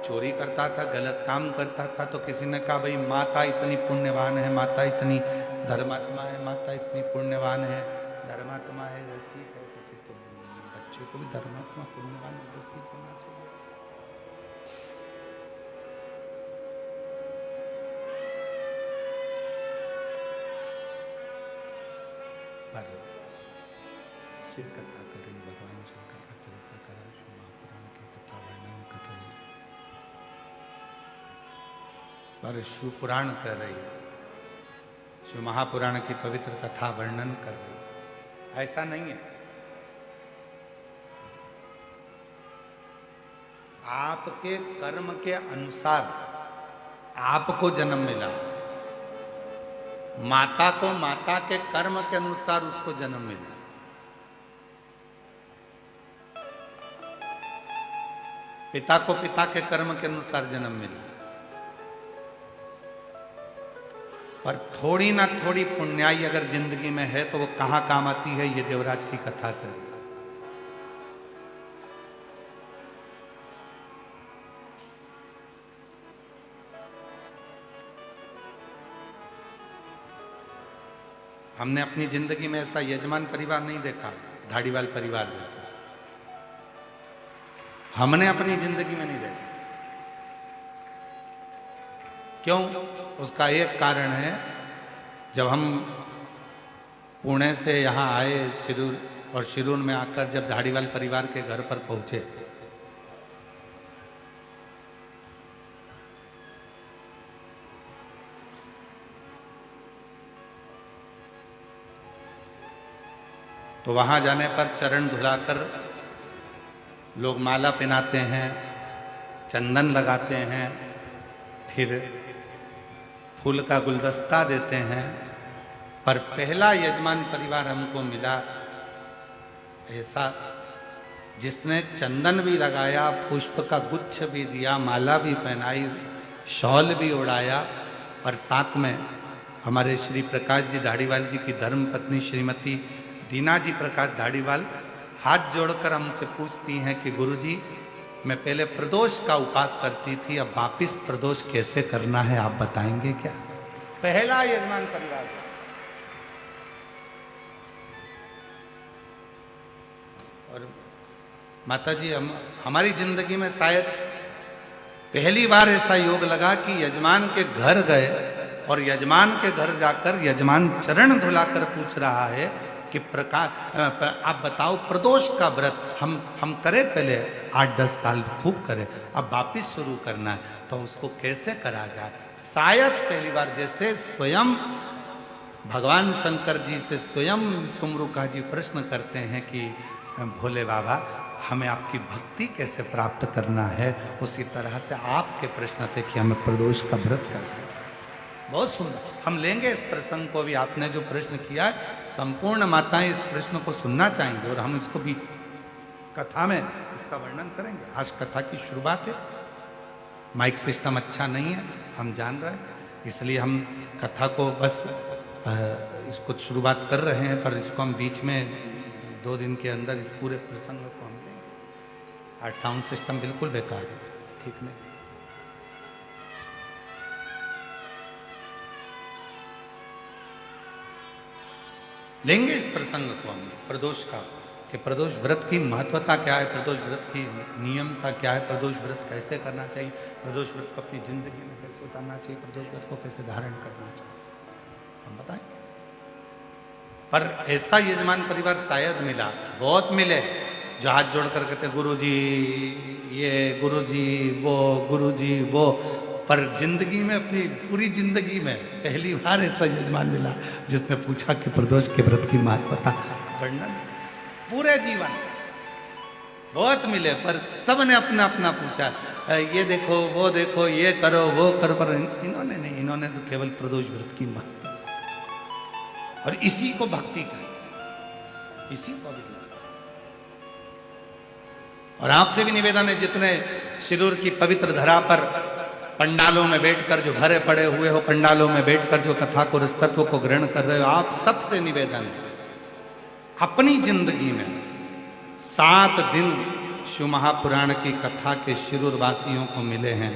चोरी करता था, गलत काम करता था। तो किसी ने कहा भाई माता इतनी पुण्यवान है, माता इतनी धर्मात्मा है, माता इतनी पुण्यवान है, धर्मात्मा है, रसिक है, तो बच्चे को भी धर्मात्मा पुण्यवान रसिक होना चाहिए। पर शिव कथा कर रही, भगवान शंकर का चरित्र कर रही, शिव महापुराण की कथा वर्णन कर रही, पर शिव पुराण कर रही, शिव महापुराण की पवित्र कथा वर्णन कर रही। ऐसा नहीं है। आपके कर्म के अनुसार आपको जन्म मिला, माता को माता के कर्म के अनुसार उसको जन्म मिला। पिता को पिता के कर्म के अनुसार जन्म मिला। पर थोड़ी ना थोड़ी पुण्याई अगर जिंदगी में है तो वो कहां काम आती है, ये देवराज की कथा कर। हमने अपनी जिंदगी में ऐसा यजमान परिवार नहीं देखा, धाड़ीवाल परिवार जैसा हमने अपनी जिंदगी में नहीं देखा। क्यों? उसका एक कारण है, जब हम पुणे से यहाँ आए शिरूर, और शिरूर में आकर जब धाड़ीवाल परिवार के घर पर पहुंचे तो वहां जाने पर चरण धुलाकर लोग माला पहनाते हैं, चंदन लगाते हैं, फिर फूल का गुलदस्ता देते हैं। पर पहला यजमान परिवार हमको मिला ऐसा जिसने चंदन भी लगाया, पुष्प का गुच्छ भी दिया, माला भी पहनाई, शॉल भी उड़ाया, और साथ में हमारे श्री प्रकाश जी धाड़ीवाल जी की धर्म पत्नी श्रीमती दीना जी प्रकाश धाड़ीवाल हाथ जोड़कर हमसे पूछती हैं कि गुरुजी, मैं पहले प्रदोष का उपास करती थी, अब वापिस प्रदोष कैसे करना है आप बताएंगे क्या? पहला यजमान परिवार। और माता जी, हमारी जिंदगी में शायद पहली बार ऐसा योग लगा कि यजमान के घर गए और यजमान के घर जाकर यजमान चरण धुलाकर पूछ रहा है कि आप बताओ प्रदोष का व्रत हम करें, पहले 8-10 साल खूब करें, अब वापिस शुरू करना है, तो उसको कैसे करा जाए? शायद पहली बार जैसे स्वयं भगवान शंकर जी से स्वयं तुमरुका जी प्रश्न करते हैं कि भोले बाबा हमें आपकी भक्ति कैसे प्राप्त करना है, उसी तरह से आपके प्रश्न थे कि हमें प्रदोष का व्रत कैसे। बहुत सुंदर, हम लेंगे इस प्रसंग को भी। आपने जो प्रश्न किया है, संपूर्ण माताएं इस प्रश्न को सुनना चाहेंगे और हम इसको भी कथा में इसका वर्णन करेंगे। आज कथा की शुरुआत है। माइक सिस्टम अच्छा नहीं है, हम जान रहे हैं, इसलिए हम कथा को बस इसको शुरुआत कर रहे हैं, पर इसको हम बीच में 2 दिन के अंदर इस पूरे प्रसंग को हम लेंगे। आज साउंड सिस्टम बिल्कुल बेकार है, ठीक नहीं। लेंगे इस प्रसंग को हम प्रदोष का, कि प्रदोष व्रत की महत्वता क्या है, प्रदोष व्रत की नियम का क्या है, प्रदोष व्रत कैसे करना चाहिए, प्रदोष व्रत को अपनी जिंदगी में कैसे उतारना चाहिए, प्रदोष व्रत को कैसे धारण करना चाहिए, हम बताएंगे। पर ऐसा यजमान परिवार शायद मिला, बहुत मिले, जो हाथ जोड़ कर कहते गुरुजी ये, गुरुजी वो, गुरुजी वो। पर जिंदगी में, अपनी पूरी जिंदगी में पहली बार ऐसा यजमान मिला जिसने पूछा कि प्रदोष के व्रत की महत्वता वर्णन। पूरे जीवन बहुत मिले, पर सब ने अपना अपना पूछा, ये देखो वो देखो, ये करो वो करो, पर इन्होंने नहीं, इन्होंने तो केवल प्रदोष व्रत की महत्वता और इसी को भक्ति करें, इसी को भी। और आपसे भी निवेदन है, जितने शिरूर की पवित्र धरा पर पंडालों में बैठकर जो भरे पड़े हुए हो, पंडालों में बैठकर जो कथा को, तत्व को ग्रहण कर रहे हो, आप सबसे निवेदन है, अपनी जिंदगी में 7 दिन शिव महापुराण की कथा के शिरूर वासियों को मिले हैं,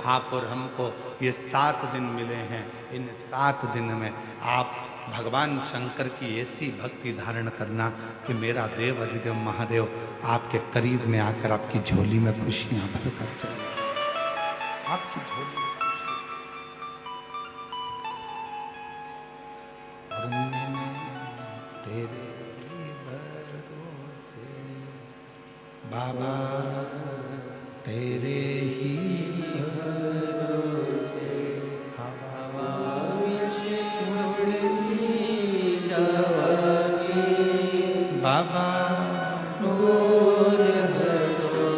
आप और हमको ये 7 दिन मिले हैं। इन 7 दिन में आप भगवान शंकर की ऐसी भक्ति धारण करना कि मेरा देव अधिदेव महादेव आपके करीब में आकर आपकी झोली में खुशियां भर कर चले, आपकी झोली में खुशियां। और मैंने तेरे भरोसे बाबा, तेरे ही भरोसे हवा विच उड़ती जावांगी बाबा, डोर हटो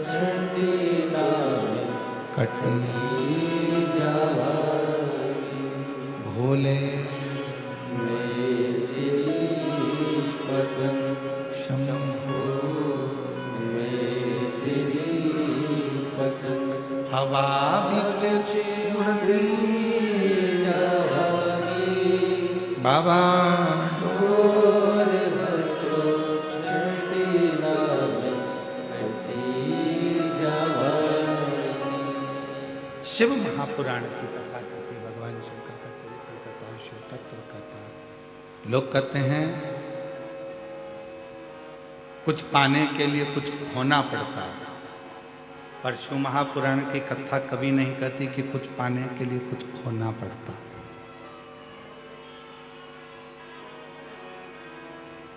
झंडी नाम कटी जावांगी भोले मेरी पतन शंभो हवा विच उड़ती जावांगी बाबा, डोर हटो झंडी नाम कटी जावांगी। शिव महापुराण की कथा करती, भगवान शंकर का चरित्र कथा, शिव तत्व कथा। लोग कहते हैं कुछ पाने के लिए कुछ खोना पड़ता है, पर शिव महापुराण की कथा कभी नहीं कहती कि कुछ पाने के लिए कुछ खोना पड़ता।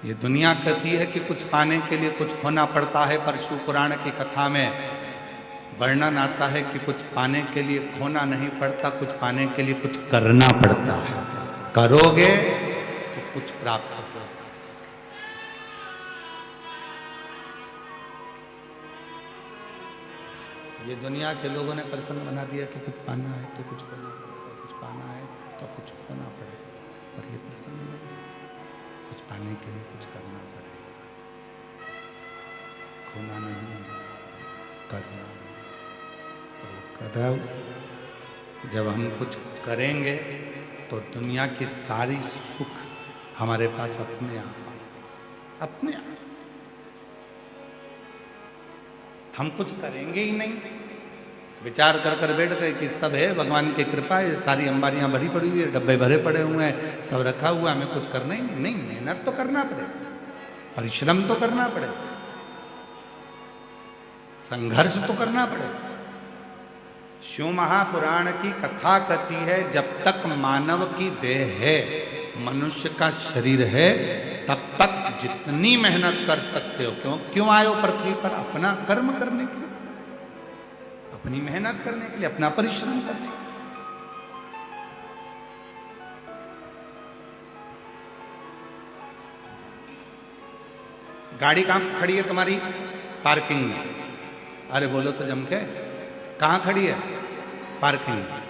ये दुनिया कहती है कि कुछ पाने के लिए कुछ खोना पड़ता है, पर शिव पुराण की कथा में वर्णन आता है कि कुछ पाने के लिए खोना नहीं पड़ता, कुछ पाने के लिए कुछ करना पड़ता है। करोगे तो कुछ प्राप्त होगा। ये दुनिया के लोगों ने प्रसन्न बना दिया कि कुछ पाना है तो कुछ करना पड़ेगा, कुछ पाना है तो कुछ होना पड़ेगा, पर ये प्रसन्न नहीं है, कुछ पाने के लिए कुछ करना पड़ेगा, खोना नहीं है, करना। करो, जब हम कुछ करेंगे तो दुनिया की सारी सुख हमारे पास अपने आप आए, अपने आप। हम कुछ करेंगे ही नहीं, विचार कर कर बैठ गए कि सब है, भगवान की कृपा है, सारी अंबारियां भरी पड़ी हुई है, डब्बे भरे पड़े हुए हैं, सब रखा हुआ, हमें कुछ करना ही नहीं। मेहनत तो करना पड़ेगा, परिश्रम तो करना पड़ेगा, संघर्ष तो करना पड़ेगा। शिव महापुराण की कथा कहती है, जब तक मानव की देह है, मनुष्य का शरीर है, तब तक जितनी मेहनत कर सकते हो। क्यों आए हो पृथ्वी पर? अपना कर्म करने के लिए, अपनी मेहनत करने के लिए, अपना परिश्रम करने के लिए। गाड़ी कहां खड़ी है तुम्हारी? पार्किंग में। अरे बोलो तो जम के, कहां खड़ी है? पार्किंग में।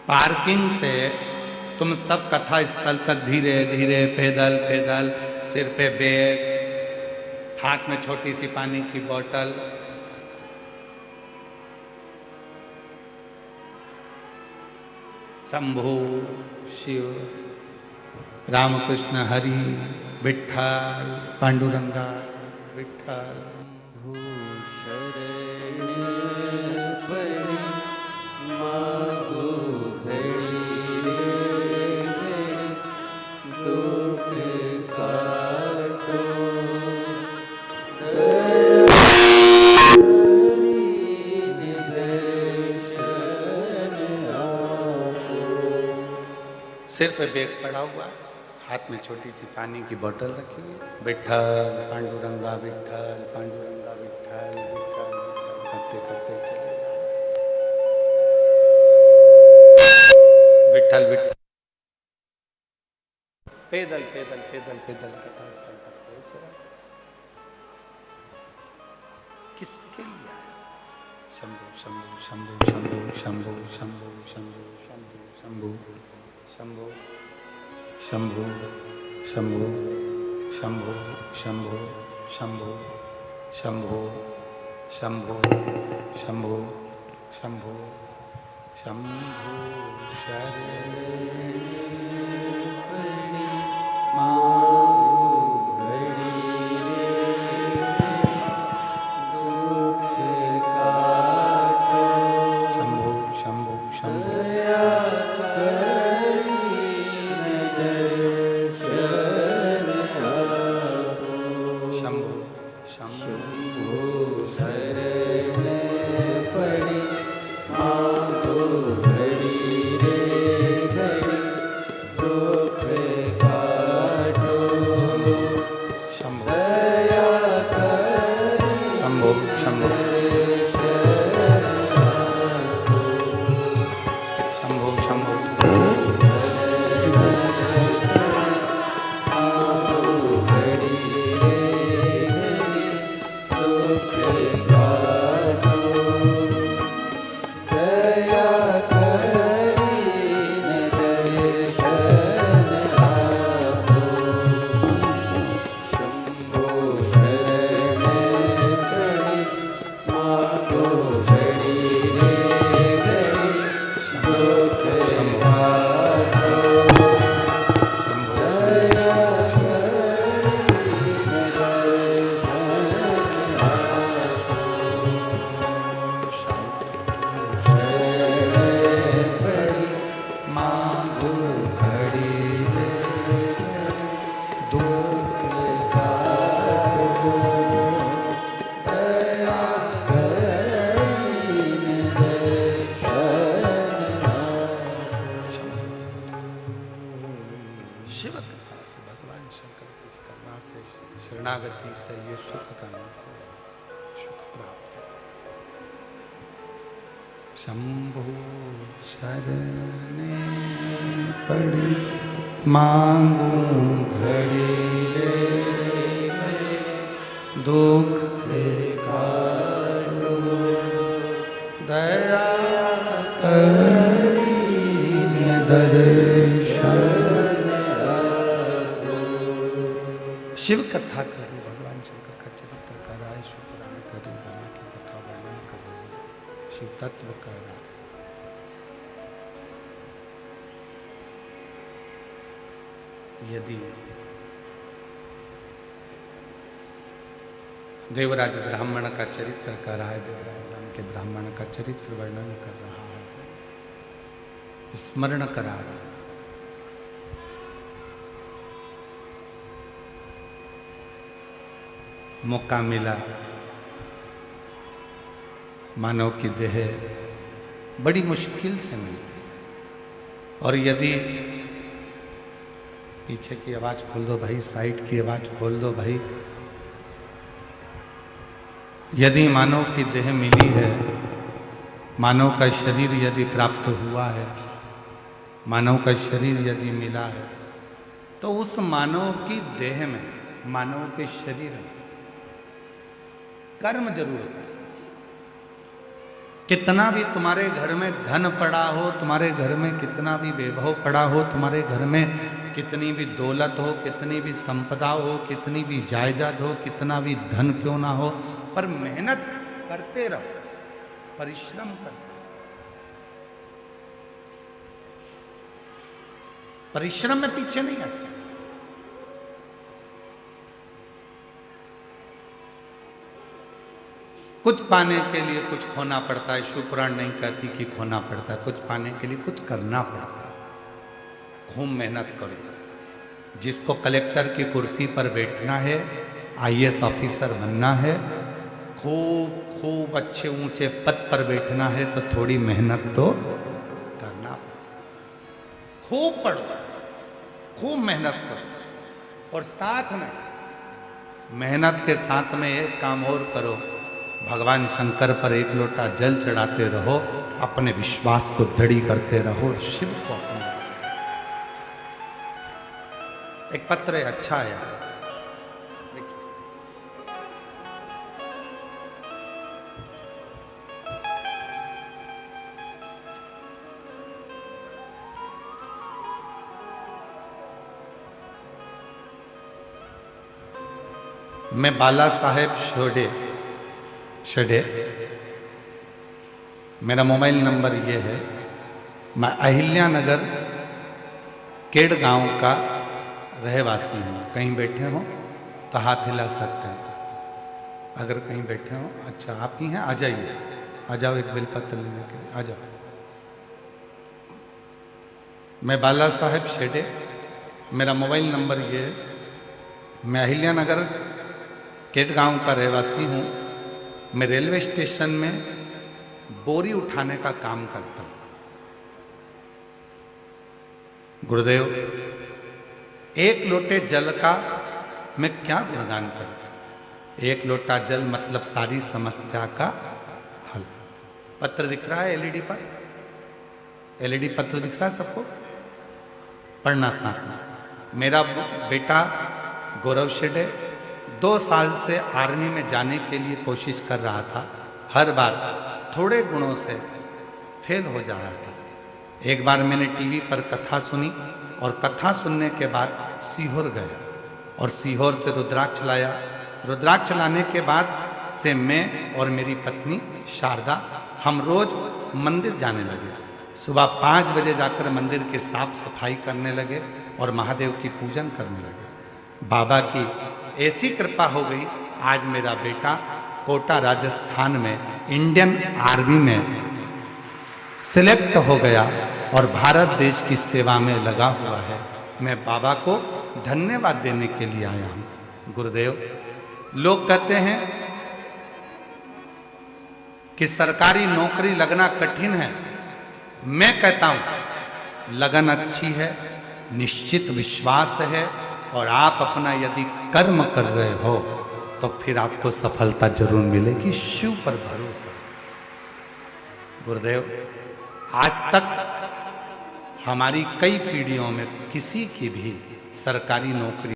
पार्किंग से तुम सब कथा स्थल तक धीरे धीरे पैदल पैदल, सिर पे बैग, हाथ में छोटी सी पानी की बोतल, शंभु शिव, रामकृष्ण हरि, विठ्ठल, पांडुरंगा, विठ्ठल। सिर पे बैग पड़ा हुआ, हाथ में छोटी सी पानी की बोतल रखी हुई, विठ्ठल पांडुरंगा, विठ्ठल पांडुरंगा, विठ्ठल विठ्ठल विठ्ठल करते करते चले जाओ। विठ्ठल विठ्ठल, पैदल पैदल पैदल पैदल कथा स्थल तक पहुंच रहा। किसके लिए आया? शंभु शंभु शंभु शंभु शंभु शंभु शंभु शंभु शंभु शंभु शंभु शंभु शंभु शंभु शंभु शंभु शंभो शंभो शंभो शंभो शरण शरणागति से ये सुख का सुख प्राप्त है। शंभो शरणे पड़ी मांगू घड़ी ले दुख काटो दया करीन दर्शन। शिव कथा करी, भगवान शंकर का चरित्र कर रहा है, शिव पुराण करी, ब्रह्मा की कथा वर्णन कर रहे हैं, शिव तत्व कर रहा है। यदि देवराज ब्राह्मण का चरित्र कर रहा है, देवराज नाम के ब्राह्मण का चरित्र वर्णन कर रहा है, स्मरण करा रहा है। मौका मिला, मानव की देह बड़ी मुश्किल से मिलती है, और यदि पीछे की आवाज खोल दो भाई, साइड की आवाज खोल दो भाई, यदि मानव की देह मिली है, मानव का शरीर यदि प्राप्त हुआ है, मानव का शरीर यदि मिला है, तो उस मानव की देह में, मानव के शरीर में कर्म जरूर है। कितना भी तुम्हारे घर में धन पड़ा हो, तुम्हारे घर में कितना भी वैभव पड़ा हो, तुम्हारे घर में कितनी भी दौलत हो, कितनी भी संपदा हो, कितनी भी जायदाद हो, कितना भी धन क्यों ना हो, पर मेहनत करते रहो, परिश्रम करो। परिश्रम में पीछे नहीं हटते। कुछ पाने के लिए कुछ खोना पड़ता है। शिव पुराण नहीं कहती कि खोना पड़ता है, कुछ पाने के लिए कुछ करना पड़ता है। खूब मेहनत करो। जिसको कलेक्टर की कुर्सी पर बैठना है, IAS ऑफिसर बनना है, खूब खूब अच्छे ऊंचे पद पर बैठना है, तो थोड़ी मेहनत तो करना पड़ेगा। खूब पढ़ो, खूब मेहनत करो, और साथ में मेहनत के साथ में एक काम और करो, भगवान शंकर पर एक लोटा जल चढ़ाते रहो, अपने विश्वास को दृढ़ करते रहो, शिव को अपना। एक पत्र है, अच्छा है, देखिए। मैं बाला साहेब शोडे शेडे। मेरा मोबाइल नंबर ये है। मैं अहिल्या नगर केड़ गांव का रहवासी हूँ। कहीं बैठे हो तो हाथ हिला सकते हैं। अगर कहीं बैठे हो, अच्छा आप ही हैं, आ जाइए, आ जाओ एक बेलपत्र लेने के लिए, आ जाओ। मैं बाला साहेब शेडे, मेरा मोबाइल नंबर ये है। मैं अहिल्या नगर केट गांव का रहवासी हूँ। मैं रेलवे स्टेशन में बोरी उठाने का काम करता हूँ। गुरुदेव, एक लोटे जल का मैं क्या गुणगान करूं? एक लोटा जल मतलब सारी समस्या का हल। पत्र दिख रहा है एलईडी पर? एलईडी पत्र दिख रहा है सबको? पढ़ना साथ में। मेरा बेटा गौरव शेडे 2 साल से आर्मी में जाने के लिए कोशिश कर रहा था। हर बार थोड़े गुणों से फेल हो जा रहा था। एक बार मैंने टीवी पर कथा सुनी और कथा सुनने के बाद सीहोर गया और सीहोर से रुद्राक्ष लाया। रुद्राक्ष लाने के बाद से मैं और मेरी पत्नी शारदा हम रोज मंदिर जाने लगे। सुबह 5 बजे जाकर मंदिर की साफ सफाई करने लगे और महादेव की पूजन करने लगे। बाबा की ऐसी कृपा हो गई, आज मेरा बेटा कोटा राजस्थान में इंडियन आर्मी में सिलेक्ट हो गया और भारत देश की सेवा में लगा हुआ है। मैं बाबा को धन्यवाद देने के लिए आया हूं। गुरुदेव, लोग कहते हैं कि सरकारी नौकरी लगना कठिन है। मैं कहता हूं लगन अच्छी है, निश्चित विश्वास है और आप अपना यदि कर्म कर रहे हो तो फिर आपको सफलता जरूर मिलेगी। शिव पर भरोसा। गुरुदेव, आज तक हमारी कई पीढ़ियों में किसी की भी सरकारी नौकरी